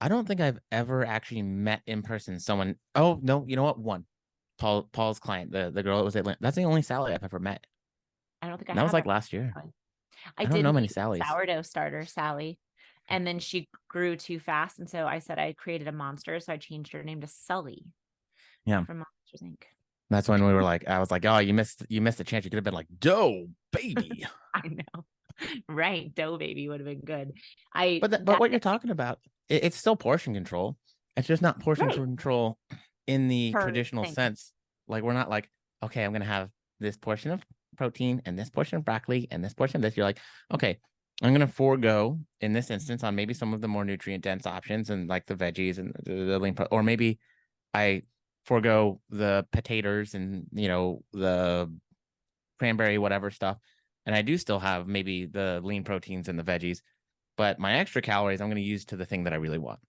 B: I don't think I've ever actually met in person someone. Oh no, you know what? One, Paul's client, the girl that was Atlanta. That's the only Sally I've ever met.
A: I don't think I
B: And that was
A: have
B: like
A: ever.
B: last year.
A: I
B: I don't
A: did
B: know many
A: meet
B: Sallys.
A: sourdough starter Sally, and then she grew too fast. And so I said I created a monster. So I changed her name to Sully
B: Yeah.
A: from Monsters Inc.
B: That's when we were like, I was like, oh, you missed a chance. You could have been like, dough, baby.
A: I know. Right. Dough baby would have been good. I
B: But
A: that
B: what you're talking about, it's still portion control. It's just not portion
A: right
B: control in the
A: for
B: traditional
A: things.
B: sense. Like we're not like, okay, I'm gonna have this portion of protein and this portion of broccoli and this portion of this. You're like, okay, I'm gonna forego in this instance on maybe some of the more nutrient dense options and like the veggies and the lean, or maybe I forego the potatoes and the cranberry whatever stuff, and I do still have maybe the lean proteins and the veggies, but my extra calories I'm going to use to the thing that I really want.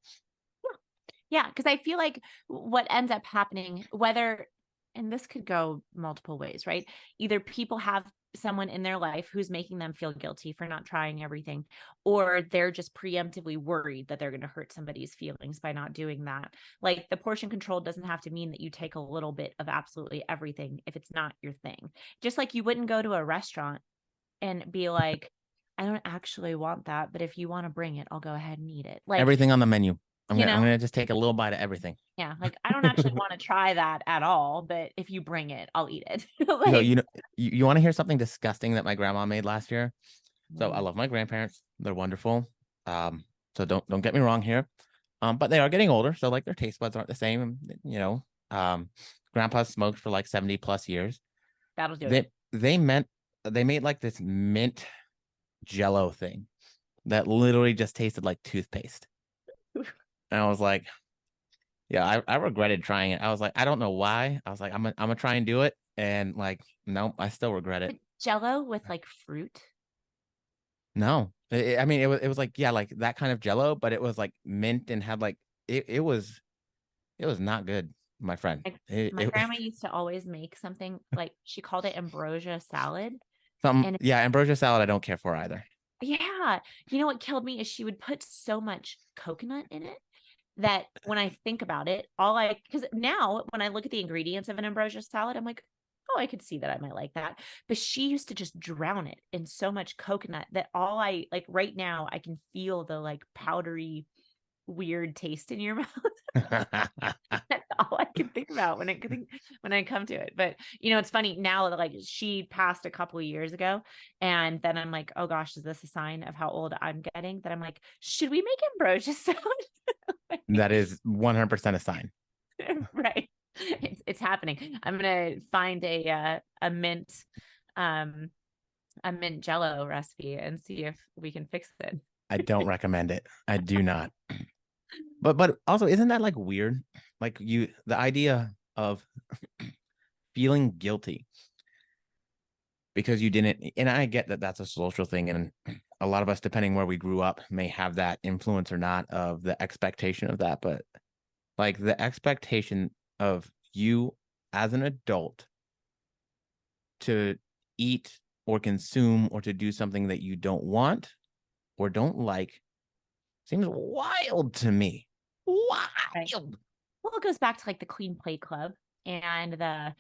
A: Yeah, because I feel like what ends up happening, whether, and this could go multiple ways, right? Either people have someone in their life who's making them feel guilty for not trying everything, or they're just preemptively worried that they're going to hurt somebody's feelings by not doing that. Like the portion control doesn't have to mean that you take a little bit of absolutely everything if it's not your thing. Just like you wouldn't go to a restaurant and be like, I don't actually want that, but if you want to bring it, I'll go ahead and eat it. Like,
B: Everything on the menu.
A: you
B: I'm
A: know,
B: gonna just take a little bite of everything.
A: yeah, like I don't actually want to try that at all, but if you bring it, I'll eat it.
B: Yo,
A: Like,
B: you want to hear something disgusting that my grandma made last year? So I
A: mm,
B: love my grandparents. They're wonderful. So don't get me wrong here. But they are getting older, so like their taste buds aren't the same. You know, grandpa smoked for like 70 plus years.
A: that'll do
B: They
A: it.
B: they meant they made like this mint jello thing that literally just tasted like toothpaste. And I was like, yeah, I regretted trying it. I was like, I don't know why. I was like, I'm gonna try and do it. And like, no, I still regret it.
A: But Jello with like fruit.
B: No, I mean, it was like, yeah, like that kind of jello, but it was like mint and had like, it was not good, my friend.
A: Like my grandma used to always make something like she called it ambrosia salad.
B: Some,
A: And
B: yeah, ambrosia salad, I don't care for either.
A: yeah, you know what killed me is she would put so much coconut in it that when I think about it, because now when I look at the ingredients of an ambrosia salad, I'm like, oh, I could see that I might like that. But she used to just drown it in so much coconut that all I like right now, I can feel the like powdery, weird taste in your mouth. That's all I can think about when I come to it. But you know, it's funny now that like she passed a couple of years ago, and then I'm like, oh gosh, is this a sign of how old I'm getting? That I'm like, should we make ambrosia salad?
B: That is 100% a sign.
A: Right. It's happening. I'm gonna find um a mint jello recipe and see if we can fix it.
B: I don't recommend it. I do not. But also, isn't that like weird? Like the idea of feeling guilty because you didn't, and I get that that's a social thing, and a lot of us, depending where we grew up, may have that influence or not of the expectation of that. But like the expectation of you as an adult to eat or consume or to do something that you don't want or don't like seems wild to me.
A: Right.
B: Wild.
A: Well, it goes back to like the clean plate club and the,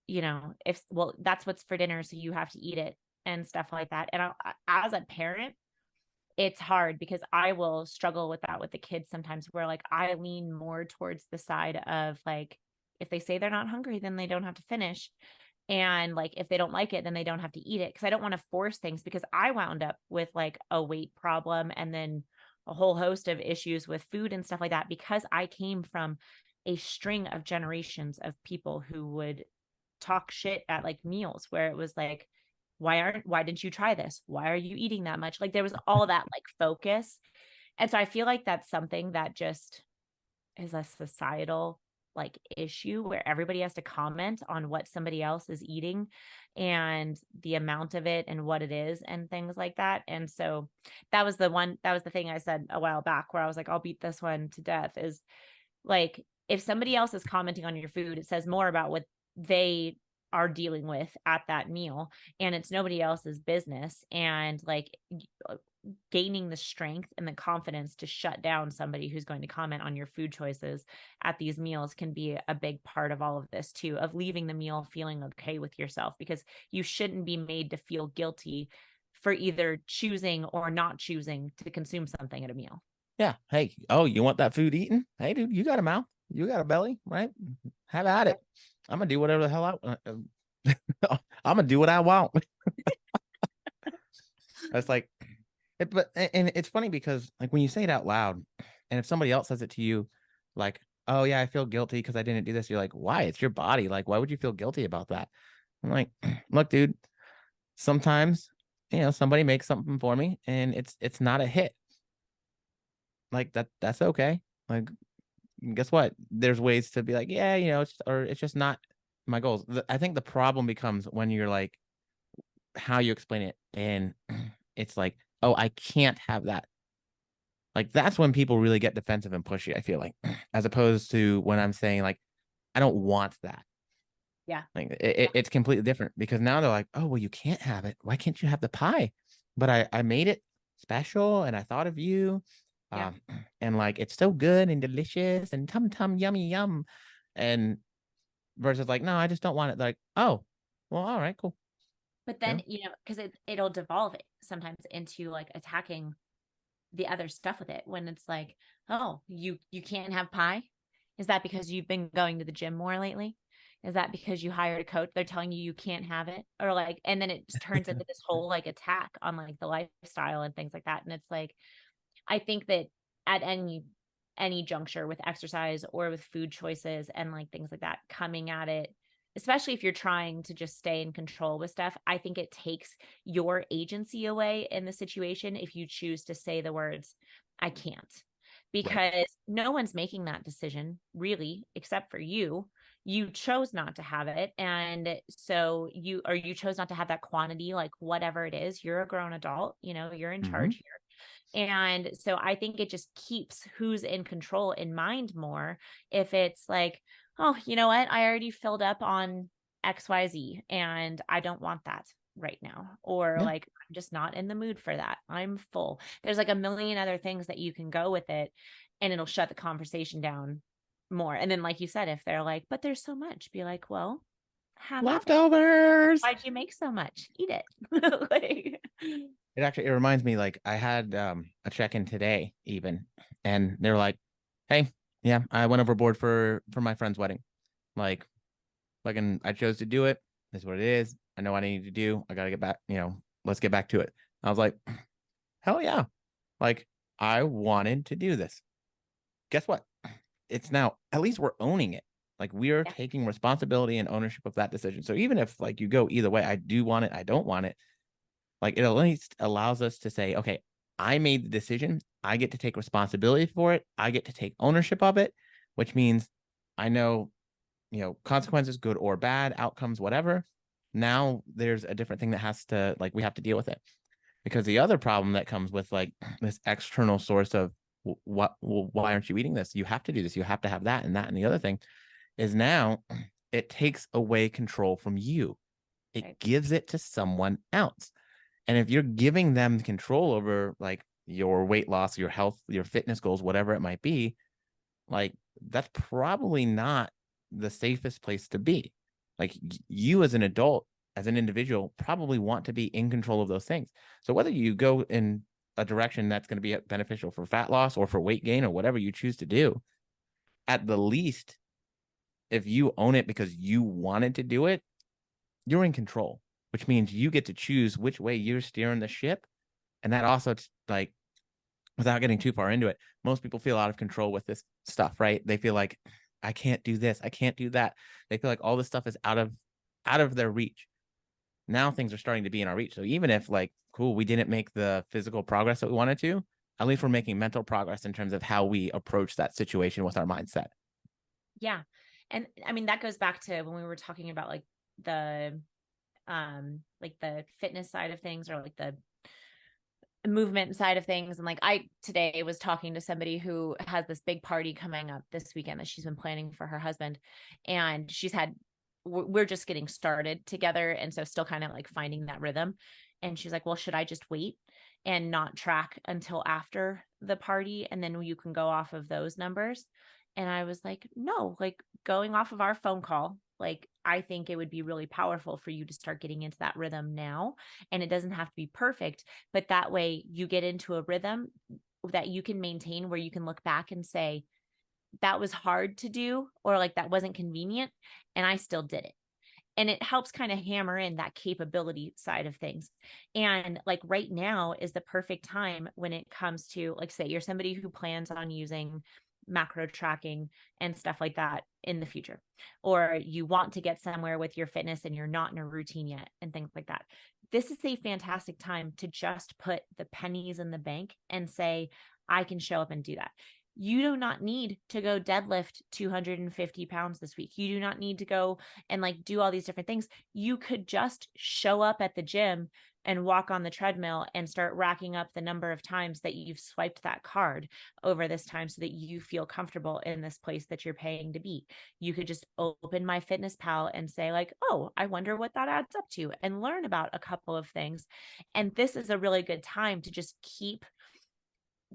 A: you know, if well, that's what's for dinner, so you have to eat it and stuff like that. And as a parent, it's hard because I will struggle with that with the kids sometimes where like I lean more towards the side of like if they say they're not hungry, then they don't have to finish. And like if they don't like it, then they don't have to eat it. Cause I don't want to force things because I wound up with like a weight problem and then a whole host of issues with food and stuff like that because I came from a string of generations of people who would talk shit at like meals where it was like, why didn't you try this? Why are you eating that much? Like there was all that like focus. And so I feel like that's something that just is a societal like issue where everybody has to comment on what somebody else is eating and the amount of it and what it is and things like that. And so that was the thing I said a while back where I was like, I'll beat this one to death is like if somebody else is commenting on your food, it says more about what they are dealing with at that meal and it's nobody else's business. And like gaining the strength and the confidence to shut down somebody who's going to comment on your food choices at these meals can be a big part of all of this too, of leaving the meal feeling okay with yourself because you shouldn't be made to feel guilty for either choosing or not choosing to consume something at a meal.
B: Yeah. Hey, oh, you want that food eaten? Hey, dude, you got a mouth. You got a belly, right? Have at it. I'm gonna do whatever the hell I want. I'm gonna do what I want. That's like but and it's funny because like when you say it out loud, and if somebody else says it to you, like, oh yeah, I feel guilty because I didn't do this. You're like, why? It's your body. Like, why would you feel guilty about that? I'm like, look, dude, sometimes, somebody makes something for me and it's not a hit. Like that's okay. Like, guess what? There's ways to be like, yeah, it's just not my goals. I think the problem becomes when you're like, how you explain it. And it's like, oh, I can't have that. Like that's when people really get defensive and pushy, I feel like, as opposed to when I'm saying like, I don't want that.
A: Yeah.
B: Like
A: Yeah.
B: it's completely different because now they're like, oh, well, you can't have it. Why can't you have the pie? But I made it special and I thought of you.
A: Yeah.
B: Um, and like it's so good and delicious and tum tum yummy yum. And versus like, no, I just don't want it. Like, oh, well, all right, cool.
A: But
B: You
A: then,
B: know?
A: because it'll devolve it sometimes into like attacking the other stuff with it when it's like, oh, you can't have pie. Is that because you've been going to the gym more lately? Is that because you hired a coach? They're telling you can't have it, or like, and then it just turns into this whole like attack on like the lifestyle and things like that. And it's like, I think that at any juncture with exercise or with food choices and like things like that, coming at it, especially if you're trying to just stay in control with stuff, I think it takes your agency away in the situation if you choose to say the words, I can't.
B: Right.
A: Because no one's making that decision really, except for you. You chose not to have it. And so you chose not to have that quantity, like whatever it is. You're a grown adult, you're in
B: Mm-hmm.
A: charge here. And so I think it just keeps who's in control in mind more if it's like, oh, you know what? I already filled up on XYZ and I don't want that right now. Or
B: Yeah.
A: like, I'm just not in the mood for that. I'm full. There's like a million other things that you can go with it and it'll shut the conversation down more. And then, like you said, if they're like, but there's so much, be like, well, have at it.
B: Leftovers.
A: Why'd you make so much? Eat it. Like,
B: It reminds me like I had a check-in today even, and they were like, hey, yeah, I went overboard for my friend's wedding. Like, I chose to do it. This is what it is. I know what I need to do. I gotta get back, let's get back to it. I was like, hell yeah. Like, I wanted to do this. Guess what? It's now, at least we're owning it. Like we are
A: yeah,
B: taking responsibility and ownership of that decision. So even if like you go either way, I do want it, I don't want it, like it at least allows us to say, okay, I made the decision. I get to take responsibility for it. I get to take ownership of it, which means I know, consequences, good or bad, outcomes, whatever. Now there's a different thing that has to, like, we have to deal with it. Because the other problem that comes with like this external source of why aren't you eating this? You have to do this. You have to have that and that. And the other thing is now it takes away control from you. It
A: right.
B: gives it to someone else. And if you're giving them control over like your weight loss, your health, your fitness goals, whatever it might be, like that's probably not the safest place to be. Like you as an adult, as an individual, probably want to be in control of those things. So whether you go in a direction that's going to be beneficial for fat loss or for weight gain or whatever you choose to do, at the least, if you own it because you wanted to do it, you're in control, which means you get to choose which way you're steering the ship. And that also, like, without getting too far into it, most people feel out of control with this stuff, right? They feel like I can't do this, I can't do that. They feel like all this stuff is out of their reach. Now things are starting to be in our reach. So even if like, cool, we didn't make the physical progress that we wanted to, at least we're making mental progress in terms of how we approach that situation with our mindset.
A: Yeah. And I mean, that goes back to when we were talking about like the fitness side of things or like the movement side of things. And like I today was talking to somebody who has this big party coming up this weekend that she's been planning for her husband. And we're just getting started together. And so still kind of like finding that rhythm. And she's like, well, should I just wait and not track until after the party? And then you can go off of those numbers. And I was like, no, like going off of our phone call, like I think it would be really powerful for you to start getting into that rhythm now. And it doesn't have to be perfect, but that way you get into a rhythm that you can maintain where you can look back and say, that was hard to do, or like that wasn't convenient, and I still did it. And it helps kind of hammer in that capability side of things. And like right now is the perfect time when it comes to, like, say you're somebody who plans on using macro tracking and stuff like that in the future, or you want to get somewhere with your fitness and you're not in a routine yet and things like that. This is a fantastic time to just put the pennies in the bank and say, I can show up and do that. You do not need to go deadlift 250 pounds this week. You do not need to go and like do all these different things. You could just show up at the gym, and walk on the treadmill and start racking up the number of times that you've swiped that card over this time so that you feel comfortable in this place that you're paying to be. You could just open MyFitnessPal and say like, oh, I wonder what that adds up to, and learn about a couple of things. And this is a really good time to just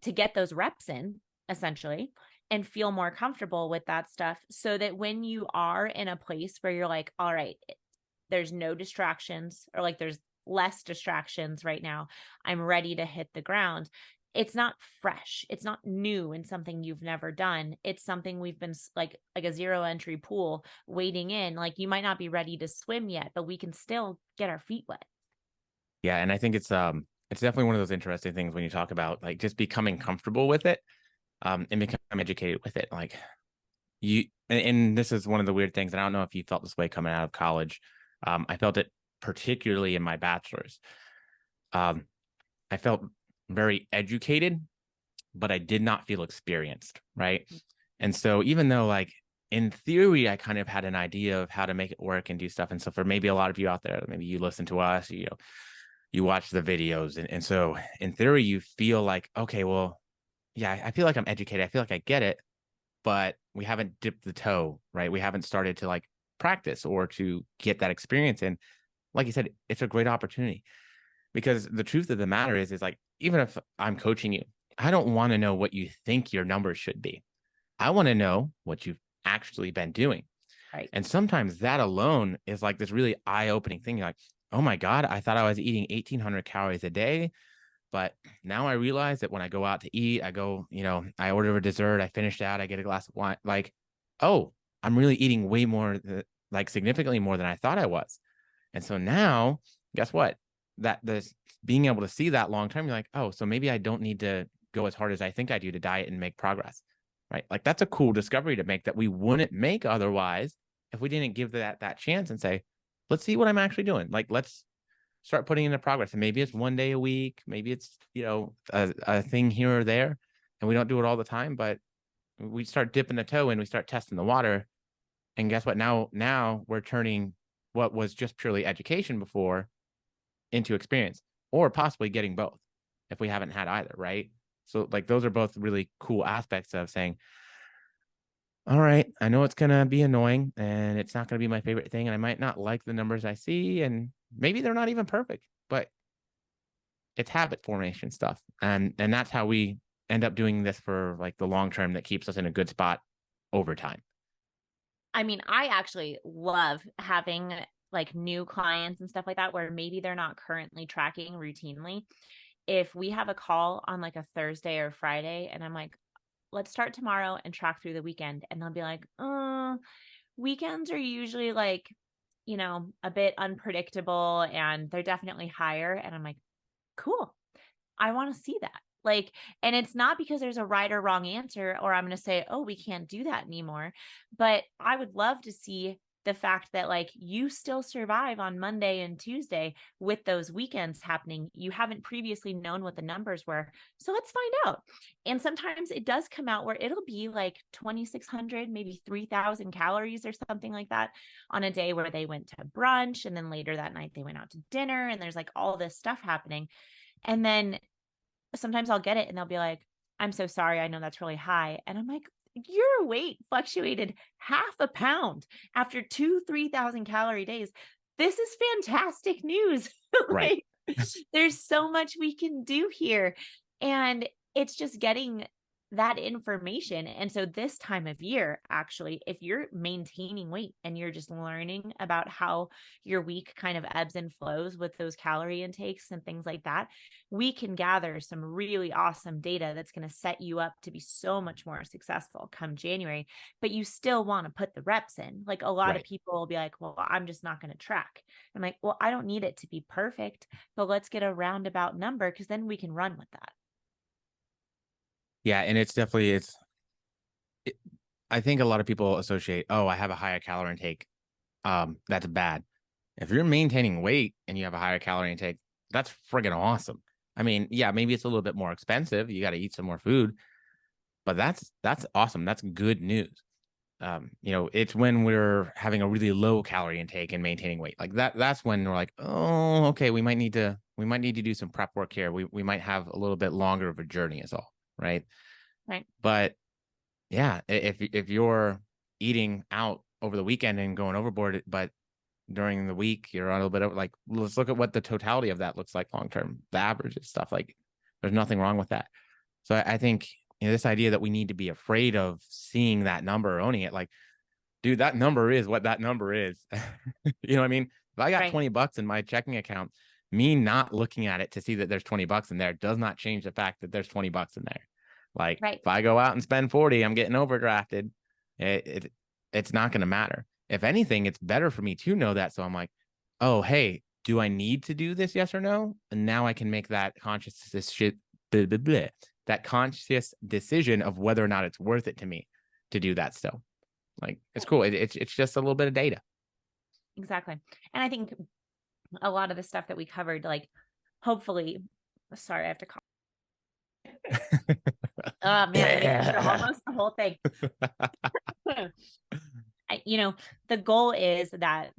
A: get those reps in, essentially, and feel more comfortable with that stuff, so that when you are in a place where you're like, all right, there's no distractions, or like there's less distractions right now, I'm ready to hit the ground. It's not fresh. It's not new and something you've never done. It's something we've been like a zero entry pool wading in. Like, you might not be ready to swim yet, but we can still get our feet wet.
B: Yeah, and I think it's definitely one of those interesting things when you talk about like just becoming comfortable with it, and become educated with it. Like and this is one of the weird things, and I don't know if you felt this way coming out of college. I felt it particularly in my bachelor's. I felt very educated, but I did not feel experienced, right? And so even though like in theory, I kind of had an idea of how to make it work and do stuff. And so for maybe a lot of you out there, maybe you listen to us, you watch the videos. And so in theory, you feel like, okay, well, yeah, I feel like I'm educated. I feel like I get it, but we haven't dipped the toe, right? We haven't started to like practice or to get that experience. And like you said, it's a great opportunity, because the truth of the matter is like, even if I'm coaching you, I don't want to know what you think your numbers should be. I want to know what you've actually been doing.
A: Right.
B: And sometimes that alone is like this really eye-opening thing. You're like, oh my God, I thought I was eating 1,800 calories a day. But now I realize that when I go out to eat, I order a dessert, I finish that, I get a glass of wine. Like, oh, I'm really eating way more, like significantly more than I thought I was. And so now, guess what? That this being able to see that long term, you're like, oh, so maybe I don't need to go as hard as I think I do to diet and make progress, right? Like that's a cool discovery to make that we wouldn't make otherwise if we didn't give that chance and say, let's see what I'm actually doing. Like, let's start putting into progress. And maybe it's one day a week, maybe it's a thing here or there, and we don't do it all the time, but we start dipping the toe in, we start testing the water, and guess what? Now we're turning what was just purely education before into experience, or possibly getting both if we haven't had either, right? So like those are both really cool aspects of saying, all right, I know it's gonna be annoying and it's not gonna be my favorite thing, and I might not like the numbers I see, and maybe they're not even perfect, but it's habit formation stuff. And that's how we end up doing this for like the long term, that keeps us in a good spot over time.
A: I mean, I actually love having like new clients and stuff like that, where maybe they're not currently tracking routinely. If we have a call on like a Thursday or Friday, and I'm like, let's start tomorrow and track through the weekend. And they'll be like, weekends are usually like, a bit unpredictable, and they're definitely higher. And I'm like, cool. I want to see that. Like, and it's not because there's a right or wrong answer, or I'm going to say, oh, we can't do that anymore. But I would love to see the fact that like you still survive on Monday and Tuesday with those weekends happening. You haven't previously known what the numbers were. So let's find out. And sometimes it does come out where it'll be like 2,600, maybe 3,000 calories or something like that on a day where they went to brunch. And then later that night they went out to dinner, and there's like all this stuff happening. And then sometimes I'll get it and they'll be like, I'm so sorry, I know that's really high. And I'm like, your weight fluctuated half a pound after 3,000 calorie days. This is fantastic news.
B: Right.
A: Like, there's so much we can do here. And it's just getting that information. And so this time of year, actually, if you're maintaining weight and you're just learning about how your week kind of ebbs and flows with those calorie intakes and things like that, we can gather some really awesome data that's going to set you up to be so much more successful come January. But you still want to put the reps in. Like, a lot of
B: Right.
A: people will be like, well, I'm just not going to track. I'm like, well, I don't need it to be perfect, but let's get a roundabout number, because then we can run with that.
B: Yeah. And it's definitely, I think a lot of people associate, oh, I have a higher calorie intake. That's bad. If you're maintaining weight and you have a higher calorie intake, that's friggin' awesome. I mean, yeah, maybe it's a little bit more expensive. You got to eat some more food, but that's awesome. That's good news. it's when we're having a really low calorie intake and maintaining weight. Like that's when we're like, oh, okay, we might need to do some prep work here. We might have a little bit longer of a journey is all, right?
A: Right.
B: But yeah, if you're eating out over the weekend and going overboard, but during the week you're on a little bit of, like, let's look at what the totality of that looks like long term, the average and stuff. Like, there's nothing wrong with that. So I think, this idea that we need to be afraid of seeing that number or owning it, like, dude, that number is what that number is. You know what I mean? If I got
A: Right.
B: $20 in my checking account, me not looking at it to see that there's $20 in there does not change the fact that there's $20 in there. Like,
A: Right.
B: if I go out and spend 40, I'm getting overdrafted. It's not going to matter. If anything, it's better for me to know that. So I'm like, oh, hey, do I need to do this? Yes or no? And now I can make that that conscious decision of whether or not it's worth it to me to do that still. Like, it's cool. It's just a little bit of data.
A: Exactly. And I think a lot of the stuff that we covered, like, hopefully, sorry, I have to call. Oh man, I made sure almost the whole thing. The goal is that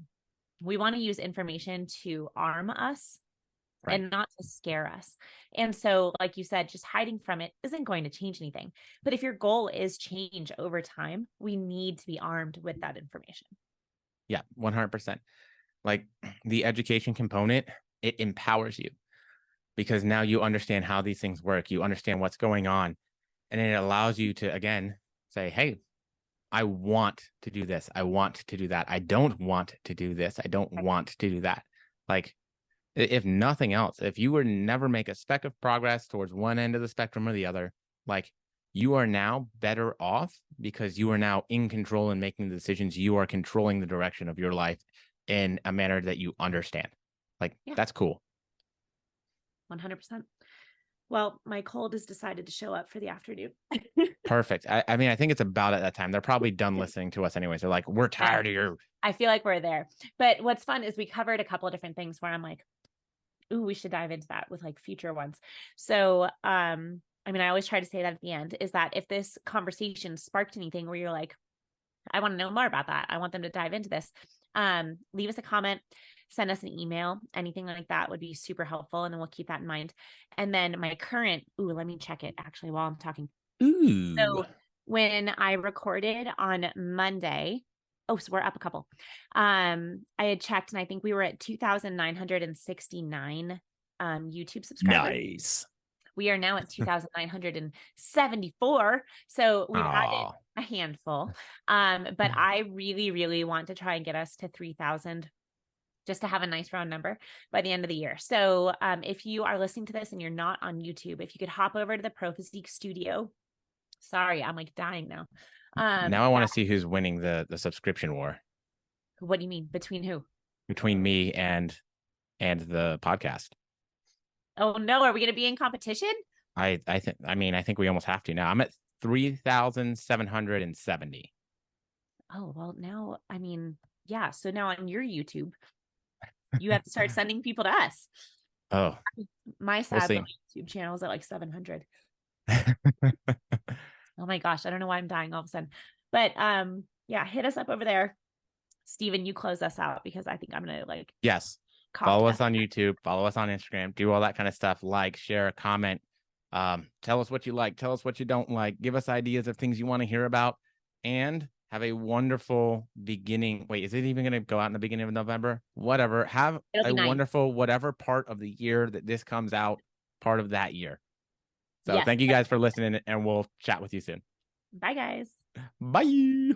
A: we want to use information to arm us
B: Right.
A: and not to scare us. And so, like you said, just hiding from it isn't going to change anything. But if your goal is change over time, we need to be armed with that information.
B: Yeah, 100%. Like, the education component, it empowers you because now you understand how these things work. You understand what's going on. And it allows you to, again, say, hey, I want to do this. I want to do that. I don't want to do this. I don't want to do that. Like, if nothing else, if you were to never make a speck of progress towards one end of the spectrum or the other, like, you are now better off because you are now in control and making the decisions. You are controlling the direction of your life in a manner that you understand. Like, that's cool.
A: 100%. Well, my cold has decided to show up for the afternoon.
B: Perfect. I mean, I think it's about at that time. They're probably done listening to us anyways. They're like, we're tired of you.
A: I feel like we're there. But what's fun is we covered a couple of different things where I'm like, ooh, we should dive into that with like future ones. So, I mean, I always try to say that at the end, is that if this conversation sparked anything where you're like, I want to know more about that, I want them to dive into this, leave us a comment, send us an email, anything like that would be super helpful. And then we'll keep that in mind. And then my current, let me check it actually while I'm talking.
B: Ooh.
A: So when I recorded on Monday, so we're up a couple. I had checked and I think we were at 2,969 YouTube subscribers.
B: Nice.
A: We are now at 2,974. So we've added a handful. But I really, really want to try and get us to 3,000 just to have a nice round number by the end of the year. So if you are listening to this and you're not on YouTube, if you could hop over to the Physique studio. Sorry, I'm like dying now.
B: Now I want to see who's winning the subscription war.
A: What do you mean? Between who?
B: Between me and the podcast.
A: Oh no, are we going to be in competition?
B: I think we almost have to now. I'm at 3,770.
A: Oh, well now, I mean, yeah. So now on your YouTube, you have to start sending people to us.
B: Oh,
A: my sad YouTube channel is at like 700. Oh my gosh, I don't know why I'm dying all of a sudden. But yeah, hit us up over there. Stephen, you close us out because I think I'm gonna like
B: follow us on YouTube, follow us on Instagram, do all that kind of stuff. Like, share, comment, tell us what you like, tell us what you don't like, give us ideas of things you want to hear about, and have a wonderful beginning. Wait, is it even going to go out in the beginning of November? Whatever. Have a wonderful whatever part of the year that this comes out, part of that year. So thank you guys for listening, and we'll chat with you soon.
A: Bye, guys.
B: Bye.